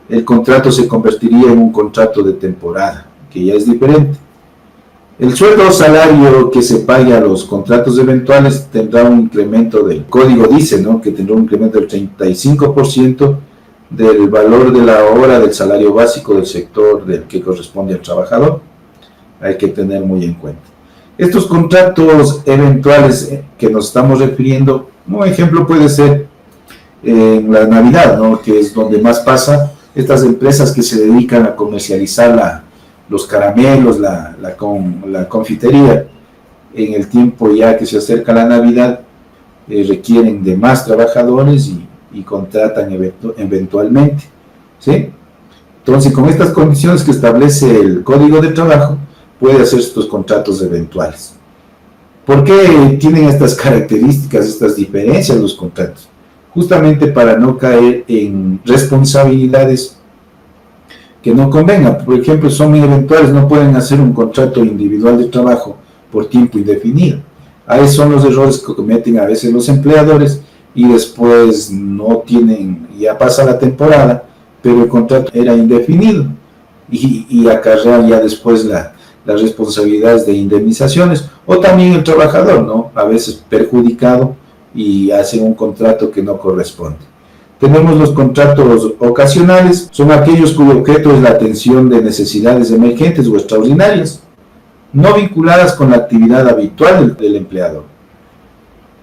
el contrato se convertiría en un contrato de temporada, que ya es diferente. El sueldo o salario que se pague a los contratos eventuales tendrá un incremento del código, dice, ¿no?, que tendrá un incremento del 35% del valor de la hora del salario básico del sector del que corresponde al trabajador. Hay que tener muy en cuenta. Estos contratos eventuales que nos estamos refiriendo, un ejemplo puede ser en la Navidad, ¿no?, que es donde más pasa. Estas empresas que se dedican a comercializar los caramelos, la confitería, en el tiempo ya que se acerca la Navidad, requieren de más trabajadores y contratan eventualmente, ¿sí? Entonces, con estas condiciones que establece el Código de Trabajo, puede hacer estos contratos eventuales. ¿Por qué tienen estas características, estas diferencias los contratos? Justamente para no caer en responsabilidades que no convengan. Por ejemplo, son eventuales, no pueden hacer un contrato individual de trabajo por tiempo indefinido. Ahí son los errores que cometen a veces los empleadores y después no tienen, ya pasa la temporada, pero el contrato era indefinido y acarrea ya después las responsabilidades de indemnizaciones, o también el trabajador, ¿no?, a veces perjudicado y hace un contrato que no corresponde. Tenemos los contratos ocasionales, son aquellos cuyo objeto es la atención de necesidades emergentes o extraordinarias, no vinculadas con la actividad habitual del empleador,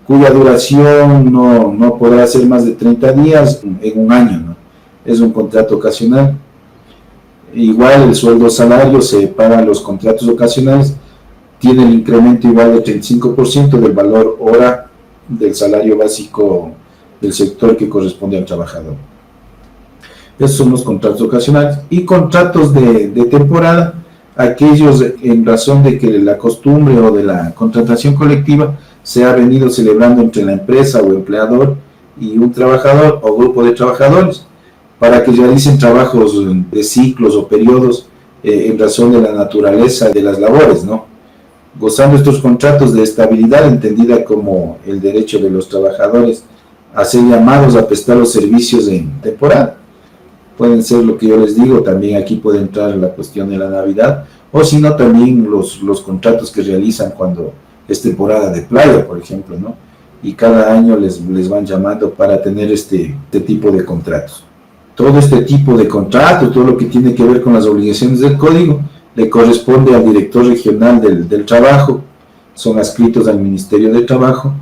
cuya duración no podrá ser más de 30 días en un año, ¿no? Es un contrato ocasional. Igual el sueldo salario se paga en los contratos ocasionales, tiene el incremento igual de 35% del valor hora del salario básico del sector que corresponde al trabajador. Esos son los contratos ocasionales. Y contratos de temporada, aquellos en razón de que la costumbre o de la contratación colectiva se ha venido celebrando entre la empresa o empleador y un trabajador o grupo de trabajadores para que realicen trabajos de ciclos o periodos en razón de la naturaleza de las labores, ¿no? Gozando estos contratos de estabilidad, entendida como el derecho de los trabajadores a ser llamados a prestar los servicios en temporada. Pueden ser lo que yo les digo, también aquí puede entrar la cuestión de la Navidad, o si no también los contratos que realizan cuando es temporada de playa, por ejemplo, ¿no? Y cada año les van llamando para tener este tipo de contratos. todo este tipo de contratos, todo lo que tiene que ver con las obligaciones del código, le corresponde al director regional del trabajo, son adscritos al Ministerio de Trabajo,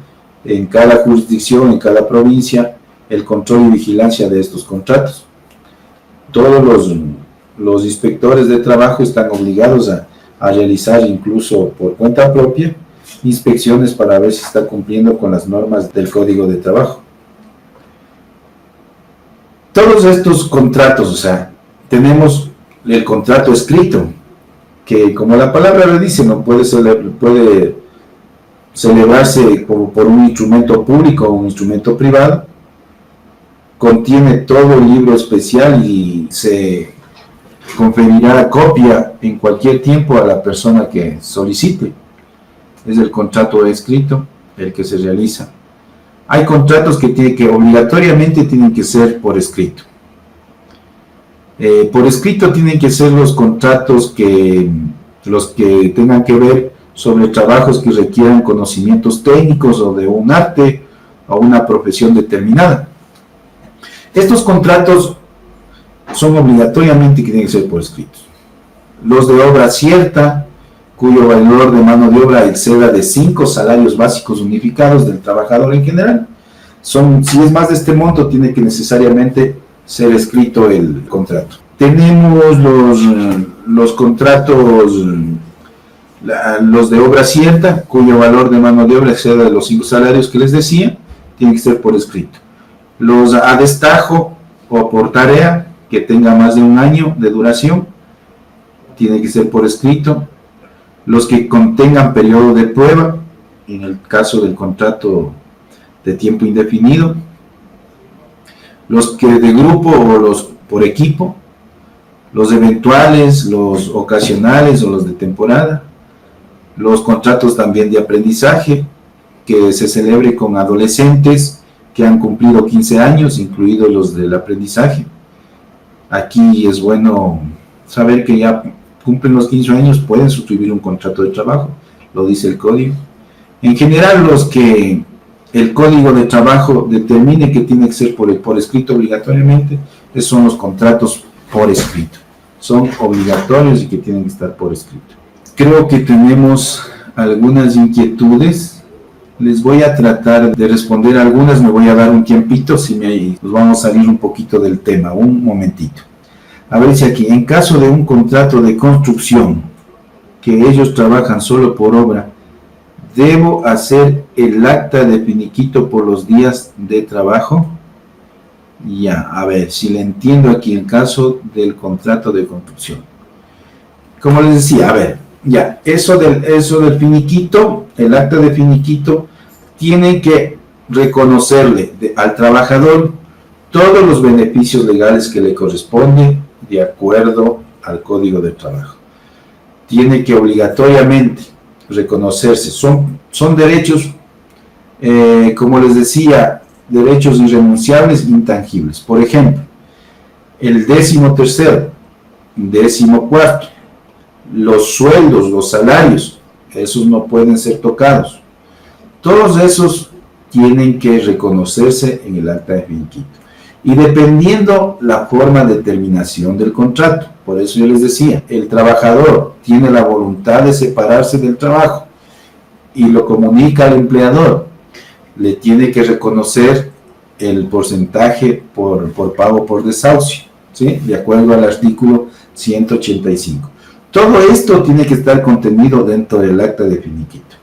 en cada jurisdicción, en cada provincia, el control y vigilancia de estos contratos. Todos los inspectores de trabajo están obligados a realizar, incluso por cuenta propia, inspecciones para ver si está cumpliendo con las normas del Código de Trabajo. Todos estos contratos, o sea, tenemos el contrato escrito, que como la palabra le dice, no puede celebrarse como por un instrumento público o un instrumento privado, contiene todo el libro especial y se conferirá copia en cualquier tiempo a la persona que solicite. Es el contrato escrito el que se realiza. Hay contratos que obligatoriamente tienen que ser por escrito. Por escrito tienen que ser los contratos los que tengan que ver sobre trabajos que requieran conocimientos técnicos o de un arte o una profesión determinada. Estos contratos son obligatoriamente que tienen que ser por escrito. Los de obra cierta, cuyo valor de mano de obra exceda de 5 salarios básicos unificados del trabajador en general. Si es más de este monto, tiene que necesariamente ser escrito el contrato. Tenemos los contratos, los de obra cierta, cuyo valor de mano de obra exceda de los 5 salarios que les decía, tiene que ser por escrito. Los a destajo o por tarea, que tenga más de un año de duración, tiene que ser por escrito. Los que contengan periodo de prueba, en el caso del contrato de tiempo indefinido, los que de grupo o los por equipo, los eventuales, los ocasionales o los de temporada, los contratos también de aprendizaje, que se celebre con adolescentes que han cumplido 15 años, incluidos los del aprendizaje. Aquí es bueno saber que ya cumplen los 15 años, pueden suscribir un contrato de trabajo, lo dice el código. En general, los que el código de trabajo determine que tiene que ser por escrito obligatoriamente, esos son los contratos por escrito. Son obligatorios y que tienen que estar por escrito. Creo que tenemos algunas inquietudes. Les voy a tratar de responder algunas, me voy a dar un tiempito, nos vamos a salir un poquito del tema, un momentito. A ver si aquí, en caso de un contrato de construcción, que ellos trabajan solo por obra, ¿debo hacer el acta de finiquito por los días de trabajo? Ya, a ver, si le entiendo aquí, en caso del contrato de construcción. Como les decía, a ver, ya, eso del finiquito, el acta de finiquito, tiene que reconocerle al trabajador todos los beneficios legales que le corresponden de acuerdo al Código de Trabajo. Tiene que obligatoriamente reconocerse, son derechos, como les decía, derechos irrenunciables, intangibles. Por ejemplo, el 13º, 14º, los sueldos, los salarios, esos no pueden ser tocados. Todos esos tienen que reconocerse en el acta de finiquito. Y dependiendo la forma de terminación del contrato, por eso yo les decía, el trabajador tiene la voluntad de separarse del trabajo y lo comunica al empleador, le tiene que reconocer el porcentaje por pago por desahucio, ¿sí? De acuerdo al artículo 185. Todo esto tiene que estar contenido dentro del acta de finiquito.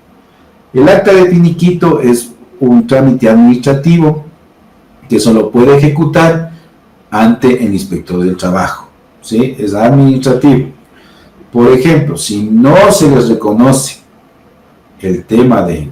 El acta de finiquito es un trámite administrativo que solo puede ejecutar ante el inspector del trabajo, ¿sí? Es administrativo. Por ejemplo, si no se les reconoce el tema de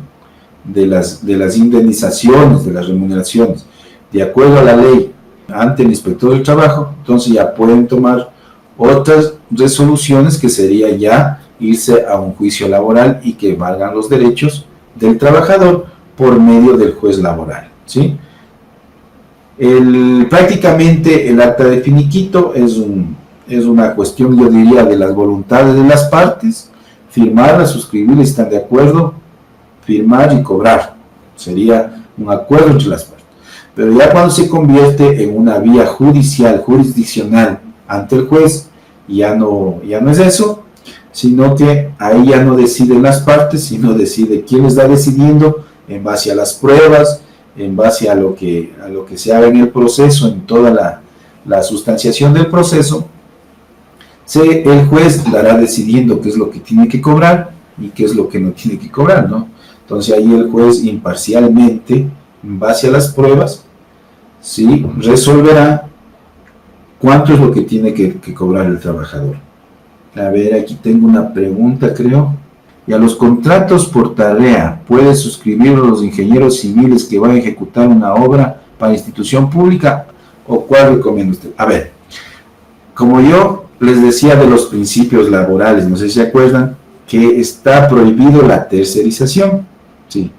las indemnizaciones, de las remuneraciones, de acuerdo a la ley ante el inspector del trabajo, entonces ya pueden tomar otras resoluciones que sería ya irse a un juicio laboral y que valgan los derechos del trabajador por medio del juez laboral, ¿sí? Prácticamente el acta de finiquito es una cuestión, yo diría, de las voluntades de las partes, firmarla, suscribirla, están de acuerdo, firmar y cobrar. Sería un acuerdo entre las partes. Pero ya cuando se convierte en una vía judicial, jurisdiccional ante el juez, ya no es eso, sino que ahí ya no deciden las partes, sino decide quién está decidiendo en base a las pruebas, en base a lo que se haga en el proceso, en toda la sustanciación del proceso. El juez estará decidiendo qué es lo que tiene que cobrar y qué es lo que no tiene que cobrar, ¿no? Entonces ahí el juez imparcialmente, en base a las pruebas, ¿sí?, resolverá cuánto es lo que tiene que cobrar el trabajador. A ver, aquí tengo una pregunta, creo. ¿Y a los contratos por tarea puede suscribir los ingenieros civiles que van a ejecutar una obra para institución pública? ¿O cuál recomienda usted? A ver, como yo les decía de los principios laborales, no sé si se acuerdan, que está prohibido la tercerización. Sí.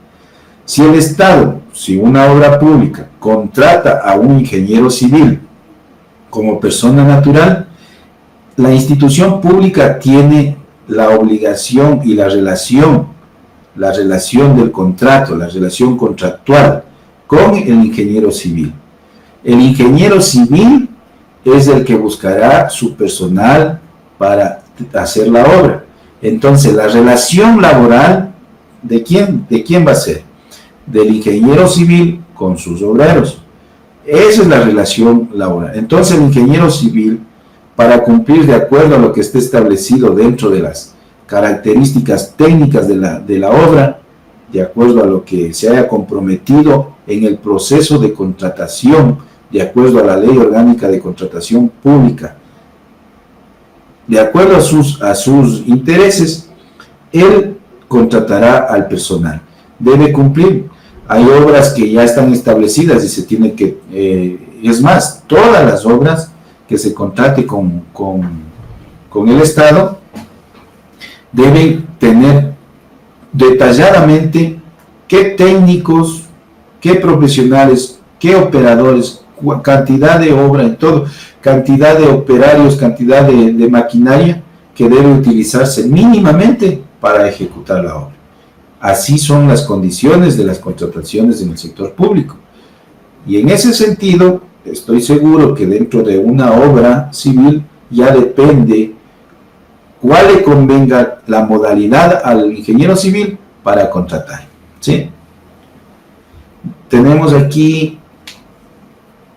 Si el Estado, si una obra pública contrata a un ingeniero civil como persona natural, la institución pública tiene la obligación y la relación del contrato, la relación contractual con el ingeniero civil. El ingeniero civil es el que buscará su personal para hacer la obra. Entonces, la relación laboral, ¿de quién va a ser? Del ingeniero civil con sus obreros. Esa es la relación laboral. Entonces, el ingeniero civil, para cumplir de acuerdo a lo que esté establecido dentro de las características técnicas de la obra, de acuerdo a lo que se haya comprometido en el proceso de contratación, de acuerdo a la Ley Orgánica de Contratación Pública, de acuerdo a sus intereses, él contratará al personal. Debe cumplir. Hay obras que ya están establecidas y se tiene que, es más, todas las obras que se contrate con el Estado deben tener detalladamente qué técnicos, qué profesionales, qué operadores, cantidad de obra y todo, cantidad de operarios, cantidad de maquinaria que debe utilizarse mínimamente para ejecutar la obra. Así son las condiciones de las contrataciones en el sector público. Y en ese sentido, estoy seguro que dentro de una obra civil ya depende cuál le convenga la modalidad al ingeniero civil para contratar, ¿sí? Tenemos aquí,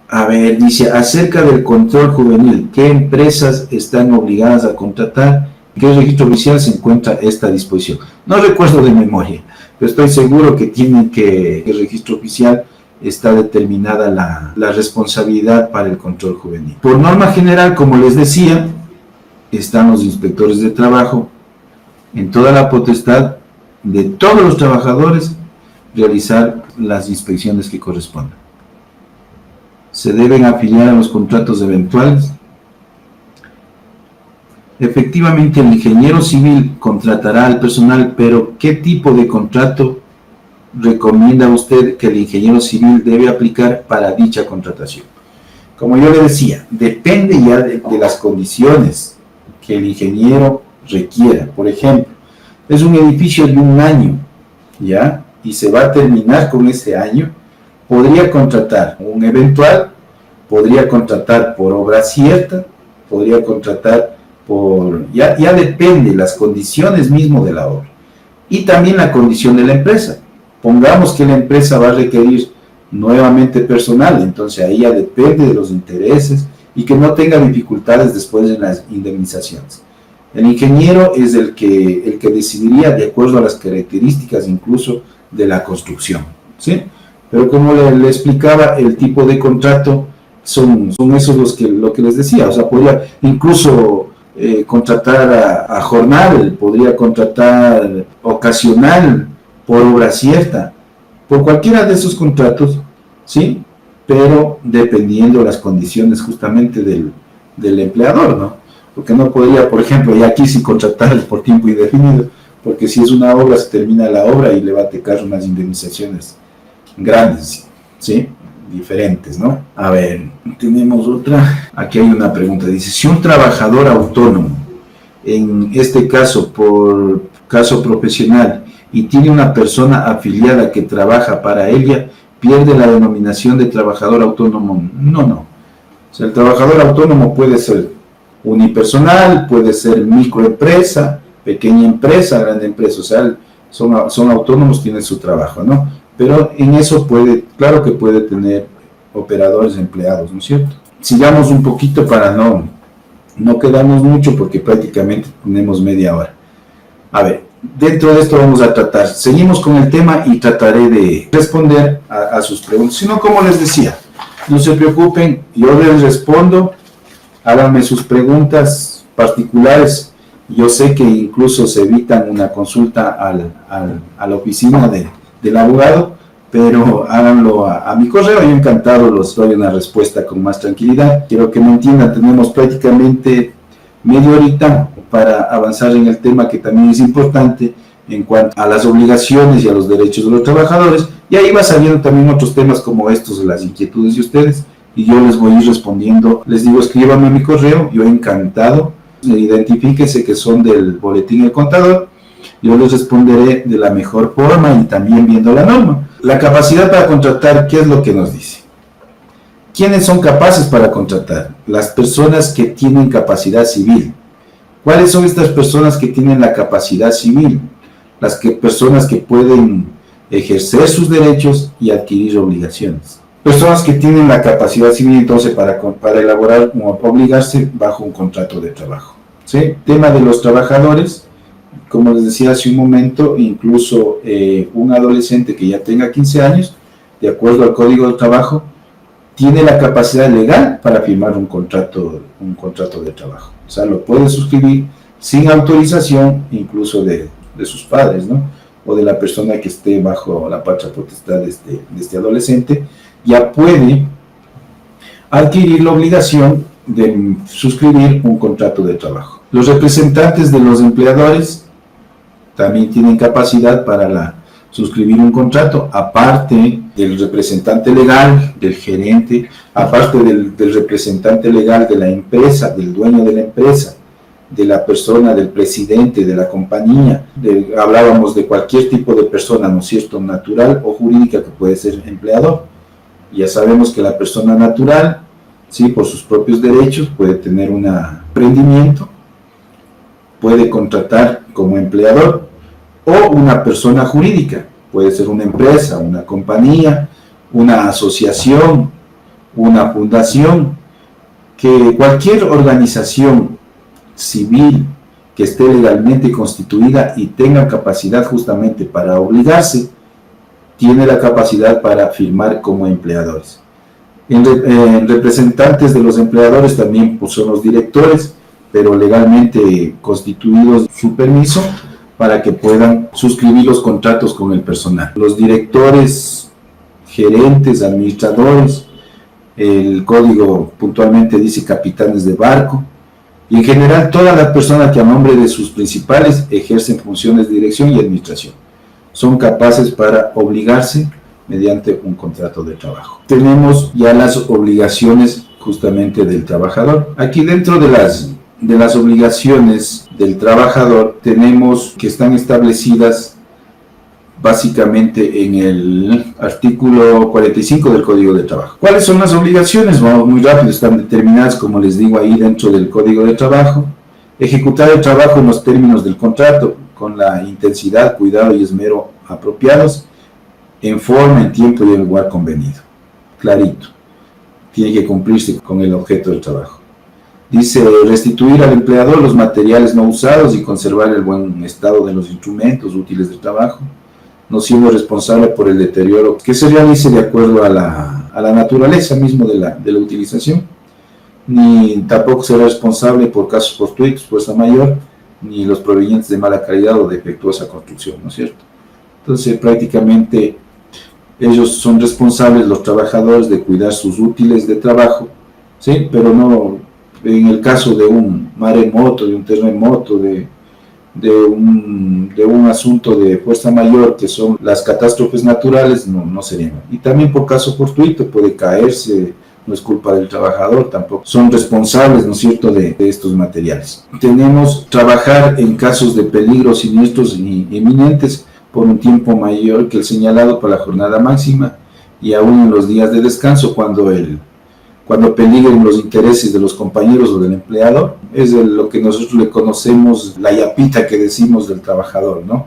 a ver, dice, acerca del control juvenil, ¿qué empresas están obligadas a contratar? ¿En qué registro oficial se encuentra esta disposición? No recuerdo de memoria, pero estoy seguro que el registro oficial está determinada la responsabilidad para el control juvenil. Por norma general, como les decía, están los inspectores de trabajo en toda la potestad de todos los trabajadores realizar las inspecciones que correspondan. Se deben afiliar a los contratos eventuales. Efectivamente, el ingeniero civil contratará al personal, pero ¿qué tipo de contrato recomienda usted que el ingeniero civil debe aplicar para dicha contratación? Como yo le decía, depende ya de las condiciones que el ingeniero requiera. Por ejemplo, es un edificio de un año, ¿ya? Y se va a terminar con ese año. Podría contratar un eventual, podría contratar por obra cierta, podría contratar por... Ya depende las condiciones mismo de la obra. Y también la condición de la empresa. Pongamos que la empresa va a requerir nuevamente personal, entonces ahí ya depende de los intereses y que no tenga dificultades después en las indemnizaciones. El ingeniero es el que decidiría de acuerdo a las características incluso de la construcción, ¿sí? Pero como le explicaba, el tipo de contrato son esos lo que les decía, o sea, podría incluso contratar a jornal, podría contratar ocasional, por obra cierta, por cualquiera de esos contratos, ¿sí? Pero dependiendo de las condiciones justamente del empleador, ¿no? Porque no podría, por ejemplo, y aquí sí contratar por tiempo indefinido, porque si es una obra, se termina la obra y le va a tocar unas indemnizaciones grandes, ¿sí? Diferentes, ¿no? A ver, tenemos otra. Aquí hay una pregunta. Dice, si un trabajador autónomo, en este caso por caso profesional, y tiene una persona afiliada que trabaja para ella, pierde la denominación de trabajador autónomo. No. O sea, el trabajador autónomo puede ser unipersonal, puede ser microempresa, pequeña empresa, grande empresa. O sea, son autónomos, tienen su trabajo, ¿no? Pero en eso claro que puede tener operadores empleados, ¿no es cierto? Sigamos un poquito para no quedarnos mucho porque prácticamente tenemos media hora. A ver, dentro de esto vamos a tratar, seguimos con el tema y trataré de responder a sus preguntas. Si no, como les decía, no se preocupen, yo les respondo, háganme sus preguntas particulares. Yo sé que incluso se evitan una consulta a la oficina del abogado, pero háganlo a mi correo, yo encantado les doy una respuesta con más tranquilidad. Quiero que me entiendan, tenemos prácticamente media horita para avanzar en el tema que también es importante en cuanto a las obligaciones y a los derechos de los trabajadores, y ahí va saliendo también otros temas como estos, las inquietudes de ustedes, y yo les voy a ir respondiendo. Les digo, escríbanme a mi correo, yo encantado, identifíquense que son del Boletín El Contador, yo les responderé de la mejor forma y también viendo la norma. La capacidad para contratar, ¿qué es lo que nos dice? ¿Quiénes son capaces para contratar? Las personas que tienen capacidad civil. ¿Cuáles son estas personas que tienen la capacidad civil? Personas que pueden ejercer sus derechos y adquirir obligaciones. Personas que tienen la capacidad civil, entonces, para elaborar o obligarse bajo un contrato de trabajo. ¿Sí? Tema de los trabajadores, como les decía hace un momento, incluso un adolescente que ya tenga 15 años, de acuerdo al Código del Trabajo, tiene la capacidad legal para firmar un contrato de trabajo. O sea, lo puede suscribir sin autorización, incluso de sus padres, ¿no? O de la persona que esté bajo la patria potestad de este adolescente, ya puede adquirir la obligación de suscribir un contrato de trabajo. Los representantes de los empleadores también tienen capacidad para suscribir un contrato, aparte del representante legal, del gerente, aparte del representante legal de la empresa, del dueño de la empresa, de la persona, del presidente, de la compañía, hablábamos de cualquier tipo de persona, ¿no es cierto?, natural o jurídica que puede ser empleador. Ya sabemos que la persona natural, sí, por sus propios derechos, puede tener un emprendimiento, puede contratar como empleador, o una persona jurídica, puede ser una empresa, una compañía, una asociación, una fundación, que cualquier organización civil que esté legalmente constituida y tenga capacidad justamente para obligarse, tiene la capacidad para firmar como empleadores. En representantes de los empleadores también pues, son los directores, pero legalmente constituidos su permiso para que puedan suscribir los contratos con el personal. Los directores, gerentes, administradores, el código puntualmente dice capitanes de barco, y en general todas las personas que a nombre de sus principales ejercen funciones de dirección y administración son capaces para obligarse mediante un contrato de trabajo. Tenemos ya las obligaciones justamente del trabajador. Aquí dentro de las obligaciones del trabajador tenemos que están establecidas básicamente en el artículo 45 del Código de Trabajo. ¿Cuáles son las obligaciones? Vamos muy rápido, están determinadas, como les digo, ahí dentro del Código de Trabajo. Ejecutar el trabajo en los términos del contrato, con la intensidad, cuidado y esmero apropiados, en forma, en tiempo y en lugar convenido. Clarito. Tiene que cumplirse con el objeto del trabajo. Dice, restituir al empleador los materiales no usados y conservar el buen estado de los instrumentos útiles de trabajo, no siendo responsable por el deterioro que se realice de acuerdo a la naturaleza mismo de la utilización, ni tampoco será responsable por casos fortuitos, fuerza mayor, ni los provenientes de mala calidad o defectuosa construcción, ¿no es cierto? Entonces, prácticamente, ellos son responsables, los trabajadores, de cuidar sus útiles de trabajo, ¿sí? Pero no, en el caso de un maremoto, de un terremoto, de un asunto de fuerza mayor, que son las catástrofes naturales, no serían. Y también por caso fortuito, puede caerse, no es culpa del trabajador, tampoco son responsables, ¿no es cierto?, de estos materiales. Tenemos trabajar en casos de peligros siniestros inminentes por un tiempo mayor que el señalado para la jornada máxima y aún en los días de descanso cuando peligren los intereses de los compañeros o del empleado. Es lo que nosotros le conocemos, la yapita que decimos del trabajador, ¿no?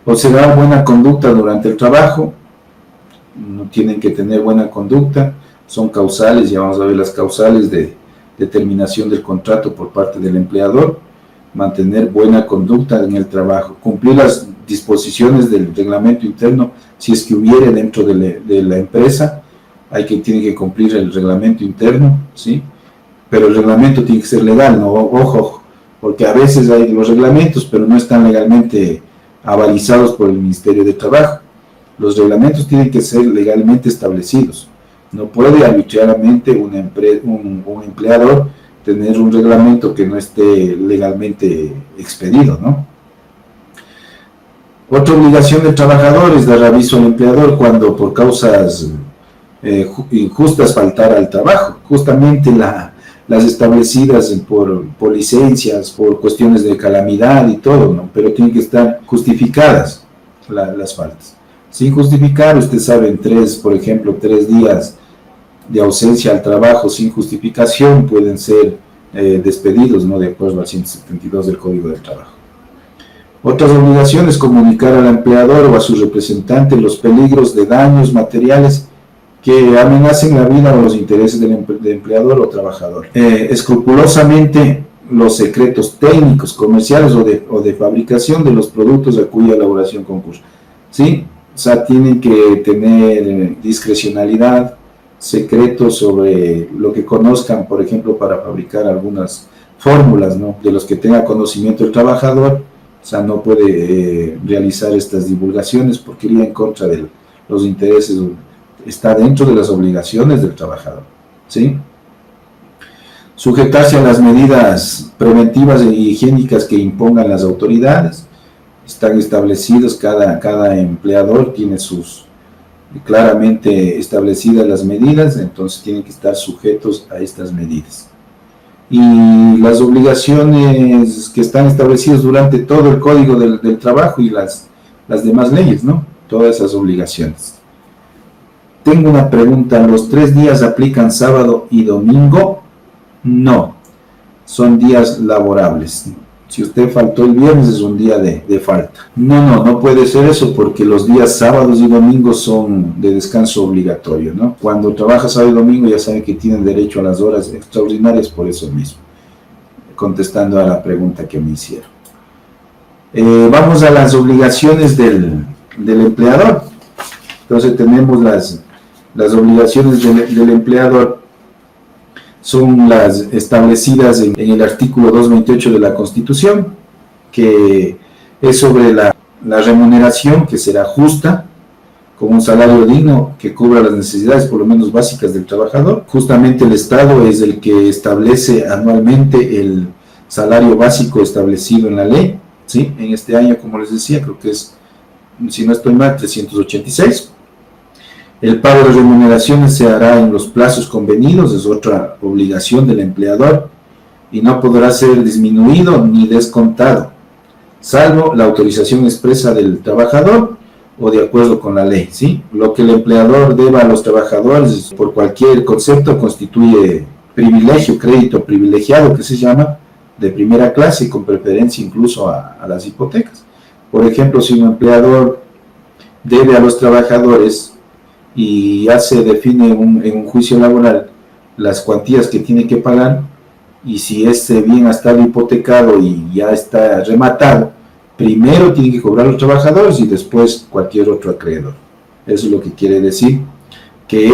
Observar buena conducta durante el trabajo, no tienen que tener buena conducta, son causales, ya vamos a ver las causales de determinación del contrato por parte del empleador. Mantener buena conducta en el trabajo, cumplir las disposiciones del reglamento interno, si es que hubiere dentro de la empresa, tiene que cumplir el reglamento interno, ¿sí? Pero el reglamento tiene que ser legal, ¿no? Ojo, porque a veces hay los reglamentos, pero no están legalmente avalizados por el Ministerio de Trabajo. Los reglamentos tienen que ser legalmente establecidos. No puede arbitrariamente un empleador tener un reglamento que no esté legalmente expedido, ¿no? Otra obligación del trabajador es dar aviso al empleador cuando por causas injustas faltar al trabajo. Justamente las establecidas por licencias, por cuestiones de calamidad y todo, ¿no? Pero tienen que estar justificadas las faltas. Sin justificar, usted sabe, por ejemplo, 3 días de ausencia al trabajo sin justificación pueden ser despedidos, ¿no? De acuerdo al 172 del Código del Trabajo. Otras obligaciones: comunicar al empleador o a su representante los peligros de daños materiales que amenacen la vida o los intereses del empleador o trabajador. Escrupulosamente los secretos técnicos, comerciales o de fabricación de los productos a cuya elaboración concursa. ¿Sí? O sea, tienen que tener discrecionalidad, secretos sobre lo que conozcan, por ejemplo, para fabricar algunas fórmulas, ¿no? De los que tenga conocimiento el trabajador. O sea, no puede realizar estas divulgaciones porque iría en contra de los intereses, está dentro de las obligaciones del trabajador, ¿sí? Sujetarse a las medidas preventivas e higiénicas que impongan las autoridades. Están establecidos, cada empleador tiene claramente establecidas las medidas, entonces tienen que estar sujetos a estas medidas. Y las obligaciones que están establecidas durante todo el Código del Trabajo y las demás leyes, ¿no? Todas esas obligaciones. Tengo una pregunta: ¿los 3 días aplican sábado y domingo? No, son días laborables. Si usted faltó el viernes es un día de falta. No puede ser eso, porque los días sábados y domingos son de descanso obligatorio, ¿no? Cuando trabaja sábado y domingo ya saben que tienen derecho a las horas extraordinarias por eso mismo. Contestando a la pregunta que me hicieron. Vamos a las obligaciones del empleador. Entonces tenemos las obligaciones del empleador. Son las establecidas en el artículo 228 de la Constitución, que es sobre la remuneración, que será justa, con un salario digno que cubra las necesidades por lo menos básicas del trabajador. Justamente el Estado es el que establece anualmente el salario básico establecido en la ley, ¿sí? En este año, como les decía, creo que es, si no estoy mal, 386. El pago de remuneraciones se hará en los plazos convenidos, es otra obligación del empleador, y no podrá ser disminuido ni descontado, salvo la autorización expresa del trabajador o de acuerdo con la ley, ¿sí? Lo que el empleador deba a los trabajadores por cualquier concepto constituye privilegio, crédito privilegiado, que se llama, de primera clase, con preferencia incluso a las hipotecas. Por ejemplo, si un empleador debe a los trabajadores y ya se define en un juicio laboral las cuantías que tiene que pagar, y si ese bien ha estado hipotecado y ya está rematado, primero tienen que cobrar los trabajadores y después cualquier otro acreedor. Eso es lo que quiere decir, que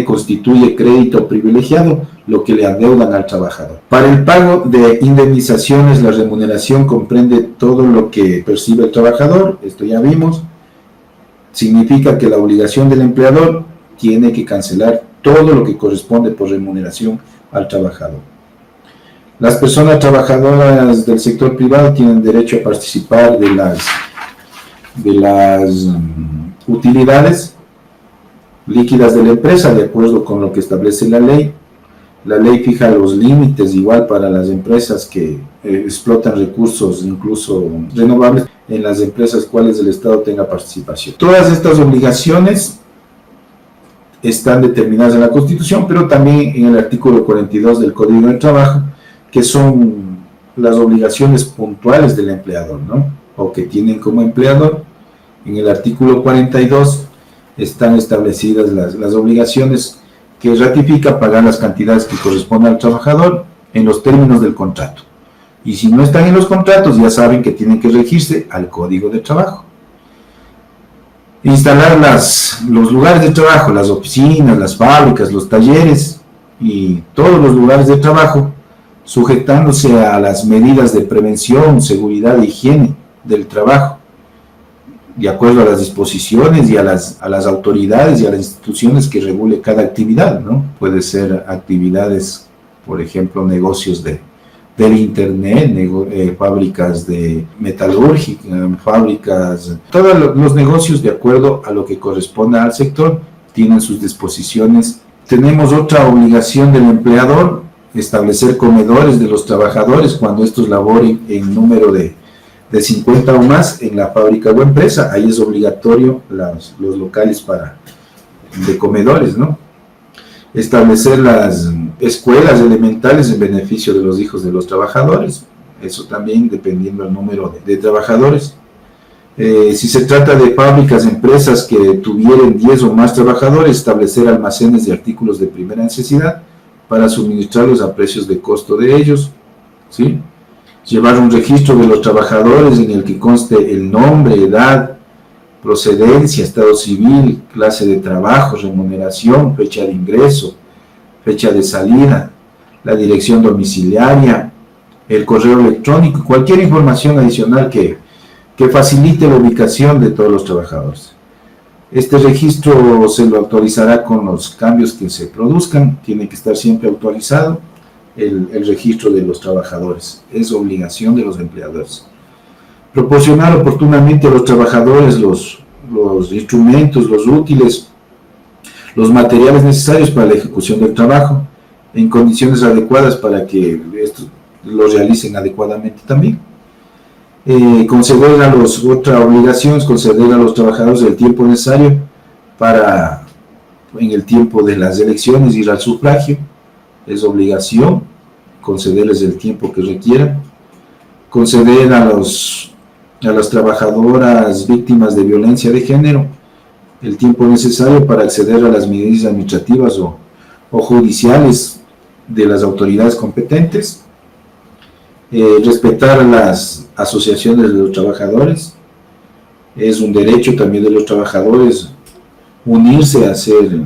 constituye crédito privilegiado lo que le adeudan al trabajador. Para el pago de indemnizaciones, la remuneración comprende todo lo que percibe el trabajador, esto ya vimos. Significa que la obligación del empleador tiene que cancelar todo lo que corresponde por remuneración al trabajador. Las personas trabajadoras del sector privado tienen derecho a participar de las utilidades líquidas de la empresa, de acuerdo con lo que establece la ley. La ley fija los límites igual para las empresas que explotan recursos incluso renovables, en las empresas cuales el Estado tenga participación. Todas estas obligaciones están determinadas en la Constitución, pero también en el artículo 42 del Código del Trabajo, que son las obligaciones puntuales del empleador, ¿no? O que tienen como empleador. En el artículo 42 están establecidas las obligaciones que ratifica pagar las cantidades que corresponden al trabajador en los términos del contrato. Y si no están en los contratos, ya saben que tienen que regirse al Código de Trabajo. Instalar los lugares de trabajo, las oficinas, las fábricas, los talleres y todos los lugares de trabajo, sujetándose a las medidas de prevención, seguridad e higiene del trabajo, de acuerdo a las disposiciones y a las autoridades y a las instituciones que regule cada actividad, ¿no? Puede ser actividades, por ejemplo, negocios del internet, fábricas de metalúrgica, fábricas, todos los negocios de acuerdo a lo que corresponda al sector tienen sus disposiciones. Tenemos otra obligación del empleador, establecer comedores de los trabajadores cuando estos laboren en número de 50 o más en la fábrica o empresa. Ahí es obligatorio los locales de comedores, ¿no? Establecer las escuelas elementales en beneficio de los hijos de los trabajadores, eso también dependiendo del número de trabajadores. Si se trata de fábricas, empresas que tuvieran 10 o más trabajadores, establecer almacenes de artículos de primera necesidad para suministrarlos a precios de costo de ellos, ¿sí? Llevar un registro de los trabajadores en el que conste el nombre, edad, procedencia, estado civil, clase de trabajo, remuneración, fecha de ingreso, fecha de salida, la dirección domiciliaria, el correo electrónico, cualquier información adicional que facilite la ubicación de todos los trabajadores. Este registro se lo actualizará con los cambios que se produzcan, tiene que estar siempre actualizado el registro de los trabajadores, es obligación de los empleadores. Proporcionar oportunamente a los trabajadores los instrumentos, los útiles, los materiales necesarios para la ejecución del trabajo en condiciones adecuadas para que estos lo realicen adecuadamente también. Otra obligación es conceder a los trabajadores el tiempo necesario para, en el tiempo de las elecciones, ir al sufragio. Es obligación concederles el tiempo que requieran. Conceder a las trabajadoras víctimas de violencia de género el tiempo necesario para acceder a las medidas administrativas o judiciales de las autoridades competentes. Respetar las asociaciones de los trabajadores. Es un derecho también de los trabajadores unirse a hacer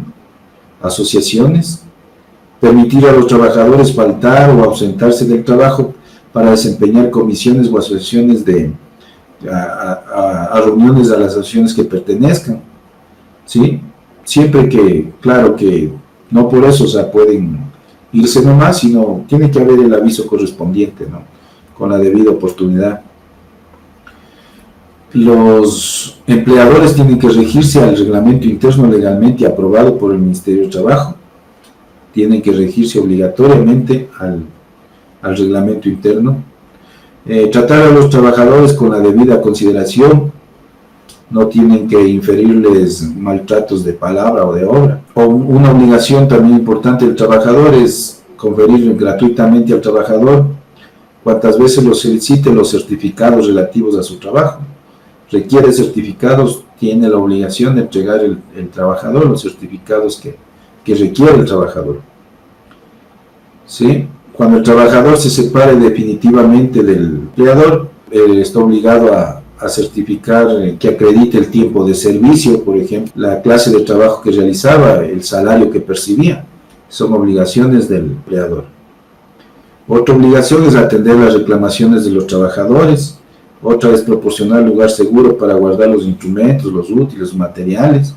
asociaciones. Permitir a los trabajadores faltar o ausentarse del trabajo para desempeñar comisiones o asociaciones a reuniones a las asociaciones que pertenezcan, ¿sí? Siempre que, claro que no por eso, o sea, pueden irse nomás, sino tiene que haber el aviso correspondiente, ¿no? Con la debida oportunidad. Los empleadores tienen que regirse al reglamento interno legalmente aprobado por el Ministerio de Trabajo, tienen que regirse obligatoriamente al reglamento interno. Tratar a los trabajadores con la debida consideración, no tienen que inferirles maltratos de palabra o de obra. Una obligación también importante del trabajador es conferir gratuitamente al trabajador, cuantas veces lo solicite, los certificados relativos a su trabajo. Requiere certificados, tiene la obligación de entregar el trabajador los certificados que requiere el trabajador, ¿sí? Cuando el trabajador se separe definitivamente del empleador, está obligado a certificar que acredite el tiempo de servicio, por ejemplo, la clase de trabajo que realizaba, el salario que percibía. Son obligaciones del empleador. Otra obligación es atender las reclamaciones de los trabajadores. Otra es proporcionar lugar seguro para guardar los instrumentos, los útiles, los materiales.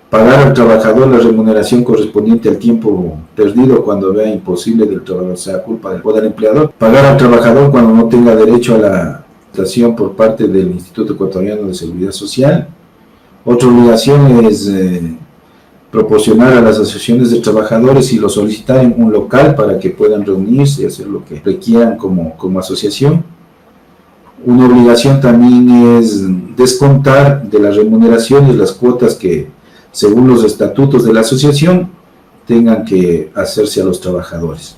Pagar al trabajador la remuneración correspondiente al tiempo perdido cuando vea imposible del trabajador, sea culpa del empleador. Pagar al trabajador cuando no tenga derecho a la prestación por parte del Instituto Ecuatoriano de Seguridad Social. Otra obligación es proporcionar a las asociaciones de trabajadores, si lo solicitaren, un local para que puedan reunirse y hacer lo que requieran como asociación. Una obligación también es descontar de las remuneraciones las cuotas que según los estatutos de la asociación, tengan que hacerse a los trabajadores.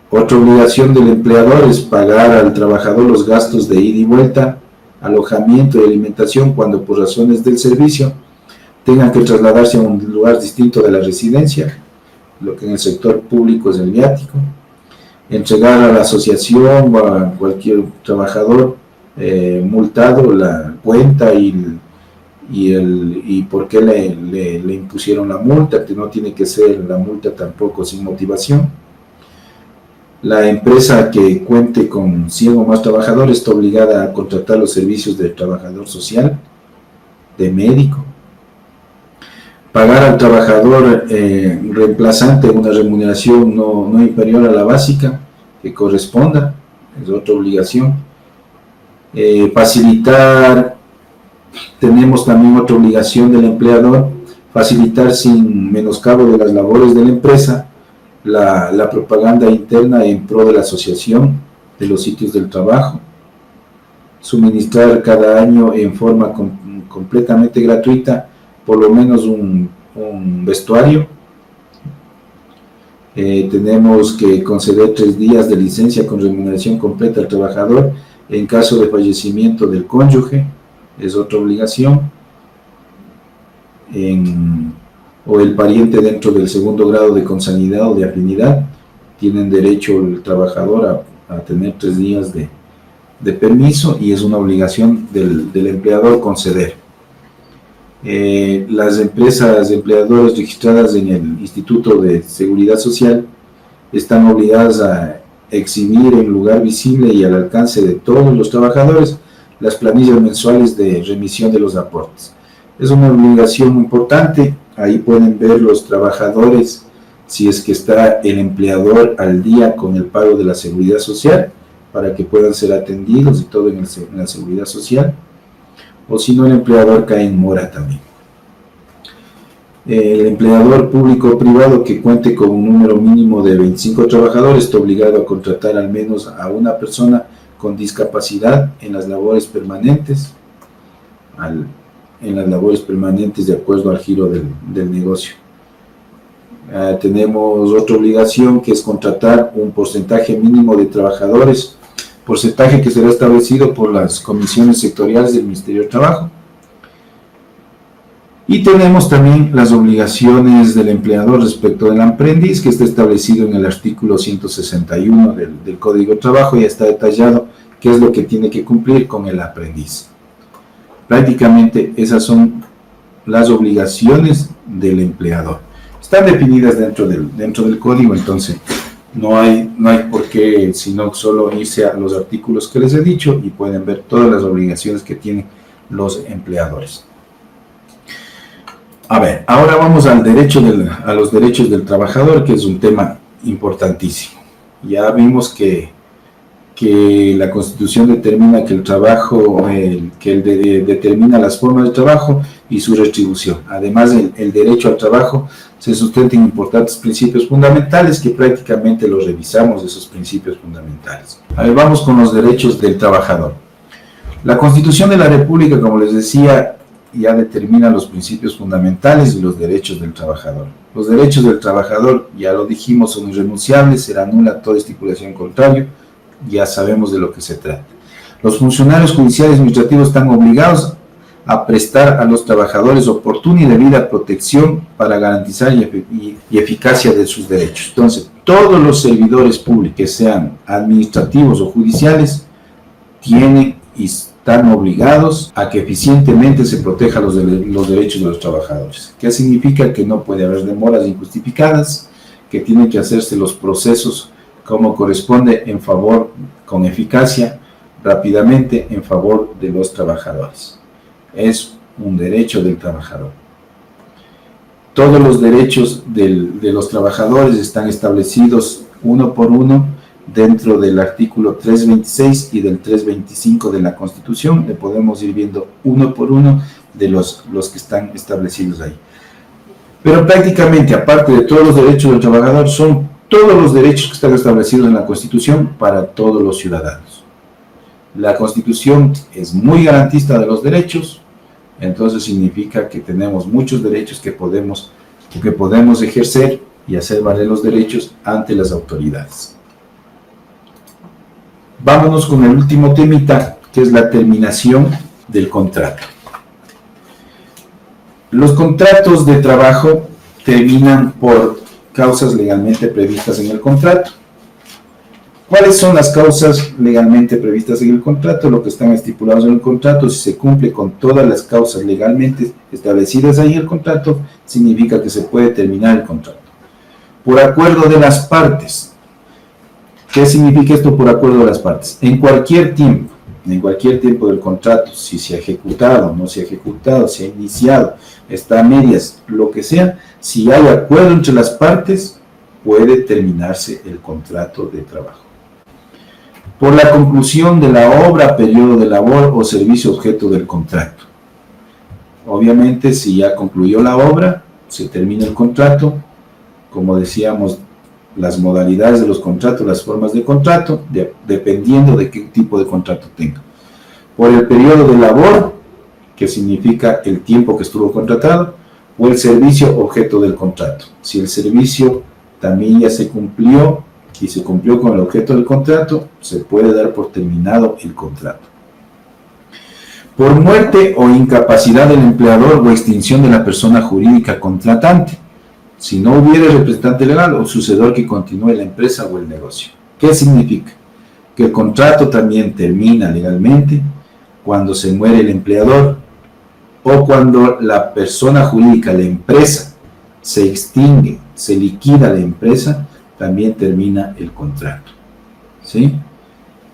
Otra obligación del empleador es pagar al trabajador los gastos de ida y vuelta, alojamiento y alimentación cuando por razones del servicio tengan que trasladarse a un lugar distinto de la residencia, lo que en el sector público es el viático. Entregar a la asociación o a cualquier trabajador multado la cuenta y por qué le impusieron la multa, que no tiene que ser la multa tampoco sin motivación. La empresa que cuente con 100 o más trabajadores está obligada a contratar los servicios de trabajador social, de médico. Pagar al trabajador reemplazante una remuneración no inferior a la básica que corresponda, es otra obligación. Facilitar, tenemos también otra obligación del empleador, facilitar sin menoscabo de las labores de la empresa la propaganda interna en pro de la asociación de los sitios del trabajo, suministrar cada año en forma completamente gratuita por lo menos un vestuario. Tenemos que conceder 3 días de licencia con remuneración completa al trabajador en caso de fallecimiento del cónyuge, es otra obligación, o el pariente dentro del segundo grado de consanguinidad o de afinidad, tienen derecho el trabajador a tener 3 días de permiso y es una obligación del empleador conceder. Las empresas empleadoras registradas en el Instituto de Seguridad Social están obligadas a exhibir en lugar visible y al alcance de todos los trabajadores las planillas mensuales de remisión de los aportes. Es una obligación importante, ahí pueden ver los trabajadores si es que está el empleador al día con el pago de la seguridad social para que puedan ser atendidos y todo en la seguridad social, o si no el empleador cae en mora también. El empleador público o privado que cuente con un número mínimo de 25 trabajadores está obligado a contratar al menos a una persona con discapacidad en las labores permanentes, de acuerdo al giro del negocio. Tenemos otra obligación que es contratar un porcentaje mínimo de trabajadores, porcentaje que será establecido por las comisiones sectoriales del Ministerio del Trabajo. Y tenemos también las obligaciones del empleador respecto del aprendiz, que está establecido en el artículo 161 del Código de Trabajo, y está detallado qué es lo que tiene que cumplir con el aprendiz. Prácticamente esas son las obligaciones del empleador. Están definidas dentro del código, entonces no hay por qué sino solo irse a los artículos que les he dicho y pueden ver todas las obligaciones que tienen los empleadores. A ver, ahora vamos a los derechos del trabajador, que es un tema importantísimo. Ya vimos que la Constitución determina que el trabajo, determina las formas de trabajo y su retribución. Además, el derecho al trabajo se sustenta en importantes principios fundamentales que prácticamente los revisamos, esos principios fundamentales. A ver, vamos con los derechos del trabajador. La Constitución de la República, como les decía, ya determina los principios fundamentales y los derechos del trabajador. Los derechos del trabajador, ya lo dijimos, son irrenunciables, será nula toda estipulación contraria, ya sabemos de lo que se trata. Los funcionarios judiciales y administrativos están obligados a prestar a los trabajadores oportuna y debida protección para garantizar y eficacia de sus derechos. Entonces, todos los servidores públicos, que sean administrativos o judiciales, tienen y están obligados a que eficientemente se protejan los derechos de los trabajadores. ¿Qué significa? Que no puede haber demoras injustificadas, que tienen que hacerse los procesos como corresponde en favor, con eficacia, rápidamente, en favor de los trabajadores. Es un derecho del trabajador. Todos los derechos de los trabajadores están establecidos uno por uno dentro del artículo 326 y del 325 de la Constitución. Le podemos ir viendo uno por uno de los que están establecidos ahí. Pero prácticamente, aparte de todos los derechos del trabajador, son todos los derechos que están establecidos en la Constitución para todos los ciudadanos. La Constitución es muy garantista de los derechos entonces significa que tenemos muchos derechos que podemos ejercer y hacer valer los derechos ante las autoridades. Vámonos con el último temita, que es la terminación del contrato. Los contratos de trabajo terminan por causas legalmente previstas en el contrato. ¿Cuáles son las causas legalmente previstas en el contrato? Lo que están estipulados en el contrato, si se cumple con todas las causas legalmente establecidas ahí en el contrato, significa que se puede terminar el contrato. Por acuerdo de las partes. ¿Qué significa esto por acuerdo de las partes? En cualquier tiempo del contrato, si se ha ejecutado, no se ha ejecutado, se ha iniciado, está a medias, lo que sea, si hay acuerdo entre las partes, puede terminarse el contrato de trabajo. Por la conclusión de la obra, periodo de labor o servicio objeto del contrato. Obviamente, si ya concluyó la obra, se termina el contrato. Como decíamos, las modalidades de los contratos, las formas de contrato, dependiendo de qué tipo de contrato tenga. Por el periodo de labor, que significa el tiempo que estuvo contratado, o el servicio objeto del contrato. Si el servicio también ya se cumplió y se cumplió con el objeto del contrato, se puede dar por terminado el contrato. Por muerte o incapacidad del empleador o extinción de la persona jurídica contratante, si no hubiera representante legal o sucedor que continúe la empresa o el negocio. ¿Qué significa? Que el contrato también termina legalmente cuando se muere el empleador o cuando la persona jurídica, la empresa, se extingue, se liquida la empresa, también termina el contrato. ¿Sí?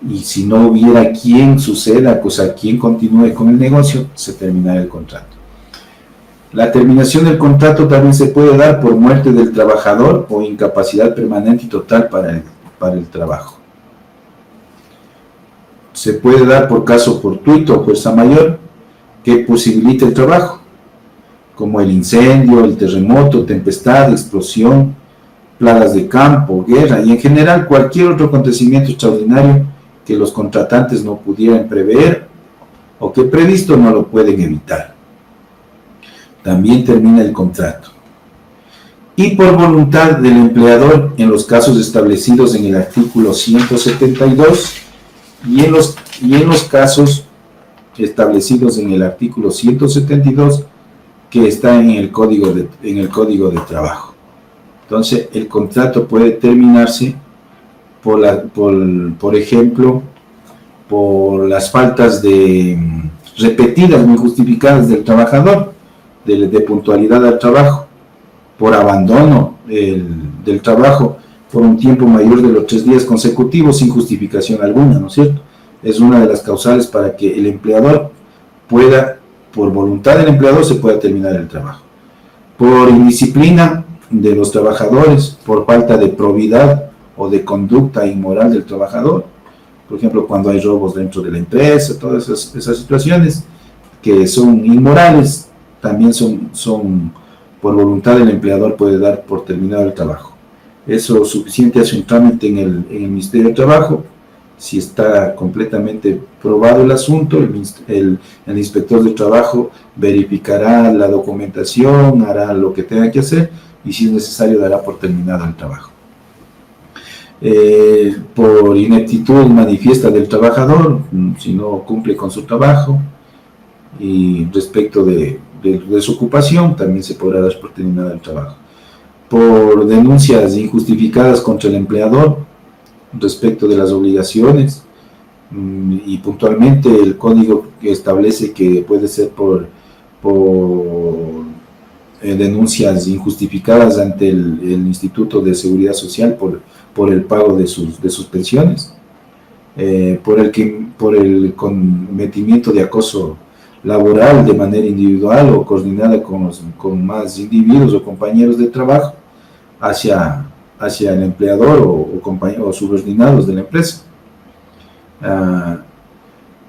Y si no hubiera quien suceda, o sea, quien continúe con el negocio, se terminará el contrato. La terminación del contrato también se puede dar por muerte del trabajador o incapacidad permanente y total para el trabajo. Se puede dar por caso fortuito o fuerza mayor que posibilite el trabajo, como el incendio, el terremoto, tempestad, explosión, plagas de campo, guerra y en general cualquier otro acontecimiento extraordinario que los contratantes no pudieran prever o que previsto no lo pueden evitar. También termina el contrato. Y por voluntad del empleador en los casos establecidos en el artículo 172 y en los casos establecidos en el artículo 172 que está en el Código de Trabajo. Entonces, el contrato puede terminarse por ejemplo, por las faltas repetidas, muy justificadas del trabajador, de puntualidad al trabajo, por abandono del trabajo por un tiempo mayor de los 3 días consecutivos sin justificación alguna, ¿no es cierto? Es una de las causales para que el empleador pueda, por voluntad del empleador, se pueda terminar el trabajo. Por indisciplina de los trabajadores, por falta de probidad o de conducta inmoral del trabajador, por ejemplo, cuando hay robos dentro de la empresa, todas esas situaciones que son inmorales, también son por voluntad del empleador, puede dar por terminado el trabajo. Eso es suficiente, hace un trámite en el Ministerio de Trabajo. Si está completamente probado el asunto, el inspector de trabajo verificará la documentación, hará lo que tenga que hacer y si es necesario dará por terminado el trabajo. Por ineptitud manifiesta del trabajador, si no cumple con su trabajo, y respecto de su ocupación, también se podrá dar por terminado el trabajo. Por denuncias injustificadas contra el empleador respecto de las obligaciones, y puntualmente el código que establece que puede ser por denuncias injustificadas ante el Instituto de Seguridad Social por el pago de sus pensiones, por el cometimiento de acoso laboral de manera individual o coordinada con más individuos o compañeros de trabajo hacia el empleador o subordinados de la empresa.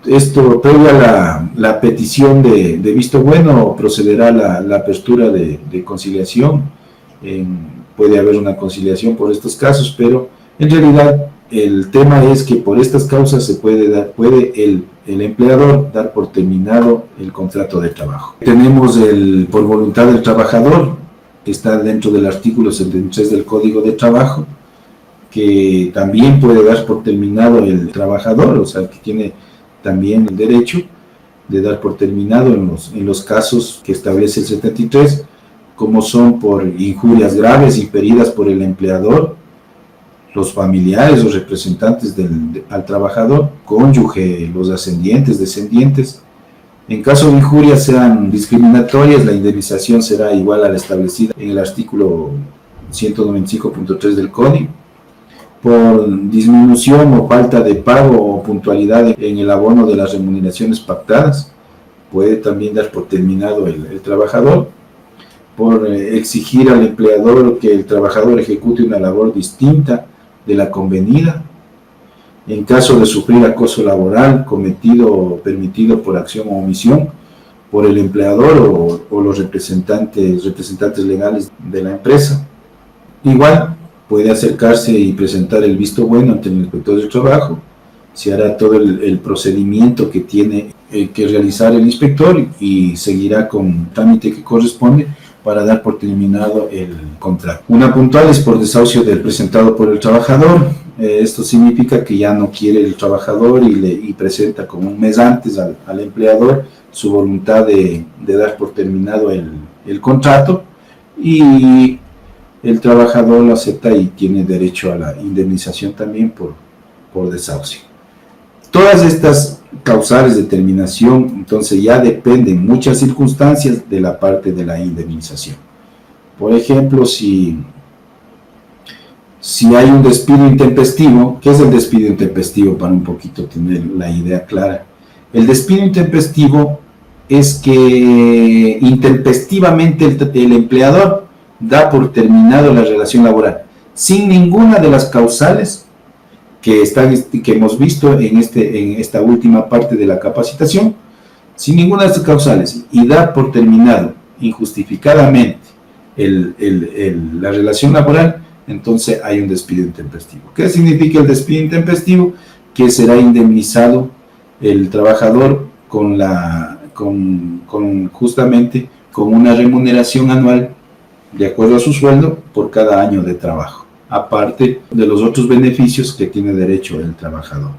Esto previa la petición de visto bueno, procederá la apertura de conciliación. Puede haber una conciliación por estos casos, pero en realidad el tema es que por estas causas puede el empleador dar por terminado el contrato de trabajo. Tenemos el por voluntad del trabajador, que está dentro del artículo 73 del Código de Trabajo, que también puede dar por terminado el trabajador, o sea, que tiene también el derecho de dar por terminado en los casos que establece el 73, como son por injurias graves inferidas por el empleador, los familiares o representantes al trabajador, cónyuge, los ascendientes, descendientes. En caso de injurias sean discriminatorias, la indemnización será igual a la establecida en el artículo 195.3 del Código. Por disminución o falta de pago o puntualidad en el abono de las remuneraciones pactadas, puede también dar por terminado el trabajador. Por exigir al empleador que el trabajador ejecute una labor distinta de la convenida, en caso de sufrir acoso laboral cometido o permitido por acción o omisión por el empleador o los representantes legales de la empresa. Igual puede acercarse y presentar el visto bueno ante el inspector del trabajo. Se hará todo el procedimiento que tiene que realizar el inspector y seguirá con el trámite que corresponde para dar por terminado el contrato. Una puntual es por desahucio del presentado por el trabajador. Esto significa que ya no quiere el trabajador y presenta como un mes antes al empleador su voluntad de dar por terminado el contrato, y el trabajador lo acepta y tiene derecho a la indemnización también por desahucio. Todas estas causales de terminación, entonces, ya dependen muchas circunstancias de la parte de la indemnización. Por ejemplo, si hay un despido intempestivo. ¿Qué es el despido intempestivo? Para un poquito tener la idea clara. El despido intempestivo es que intempestivamente el empleador da por terminado la relación laboral, sin ninguna de las causales que hemos visto en esta última parte de la capacitación, sin ninguna de estas causales, y da por terminado injustificadamente la relación laboral, entonces hay un despido intempestivo. ¿Qué significa el despido intempestivo? Que será indemnizado el trabajador justamente con una remuneración anual de acuerdo a su sueldo por cada año de trabajo, aparte de los otros beneficios que tiene derecho el trabajador.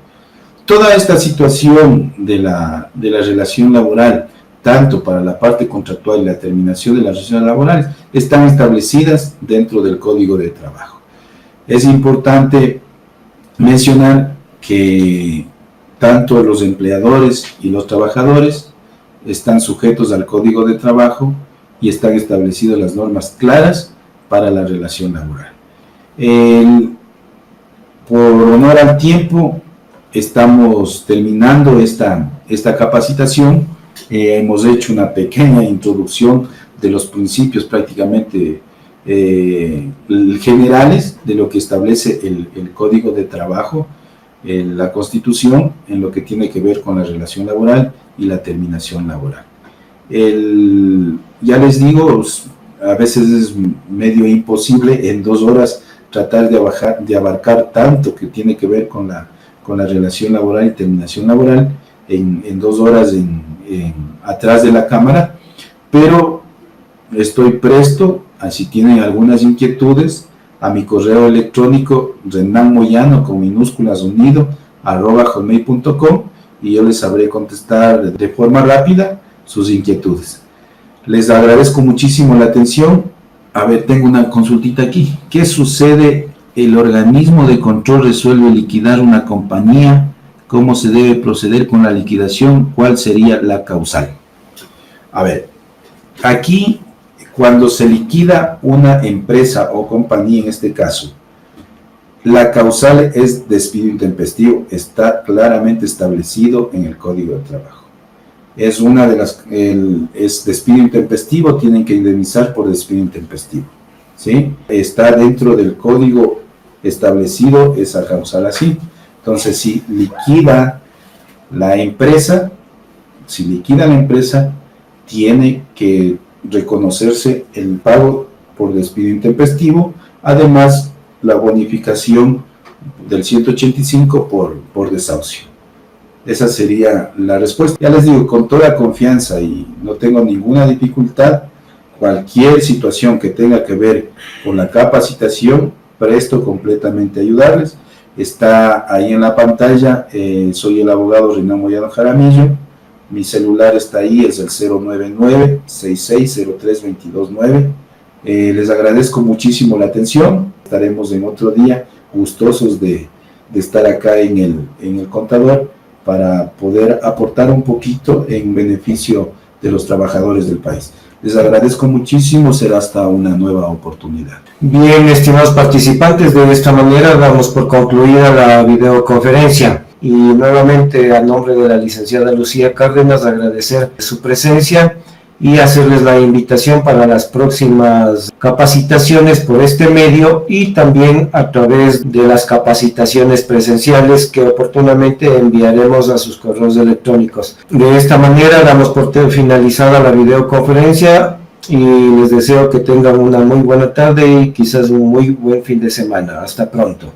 Toda esta situación de la relación laboral, tanto para la parte contractual y la terminación de las relaciones laborales, están establecidas dentro del Código de Trabajo. Es importante mencionar que tanto los empleadores y los trabajadores están sujetos al Código de Trabajo y están establecidas las normas claras para la relación laboral. Por honor al tiempo, estamos terminando esta capacitación. Hemos hecho una pequeña introducción de los principios prácticamente generales de lo que establece el Código de Trabajo, la Constitución, en lo que tiene que ver con la relación laboral y la terminación laboral. Ya les digo, a veces es medio imposible en 2 horas tratar de abarcar tanto que tiene que ver con la relación laboral y terminación laboral en 2 horas atrás de la cámara, pero estoy presto a, si tienen algunas inquietudes, a mi correo electrónico renanmoyano con minúsculas unido @hotmail.com, y yo les sabré contestar de forma rápida sus inquietudes. Les agradezco muchísimo la atención. A ver, tengo una consultita aquí. ¿Qué sucede? ¿El organismo de control resuelve liquidar una compañía? ¿Cómo se debe proceder con la liquidación? ¿Cuál sería la causal? A ver, aquí, cuando se liquida una empresa o compañía, en este caso, la causal es despido intempestivo. Está claramente establecido en el Código de Trabajo. Es una de las, es despido intempestivo, tienen que indemnizar por despido intempestivo, ¿sí? Está dentro del código establecido esa causal así. Entonces, si liquida la empresa, tiene que reconocerse el pago por despido intempestivo, además la bonificación del 185 por desahucio. Esa sería la respuesta. Ya les digo, con toda confianza y no tengo ninguna dificultad, cualquier situación que tenga que ver con la capacitación, presto completamente a ayudarles. Está ahí en la pantalla, soy el abogado Renan Moyano Jaramillo, mi celular está ahí, es el 099-6603-229. Les agradezco muchísimo la atención, estaremos en otro día gustosos de estar acá en el contador para poder aportar un poquito en beneficio de los trabajadores del país. Les agradezco muchísimo, será hasta una nueva oportunidad. Bien, estimados participantes, de esta manera damos por concluida la videoconferencia. Y nuevamente, a nombre de la licenciada Lucía Cárdenas, agradecer su presencia y hacerles la invitación para las próximas capacitaciones por este medio y también a través de las capacitaciones presenciales que oportunamente enviaremos a sus correos electrónicos. De esta manera damos por finalizada la videoconferencia y les deseo que tengan una muy buena tarde y quizás un muy buen fin de semana. Hasta pronto.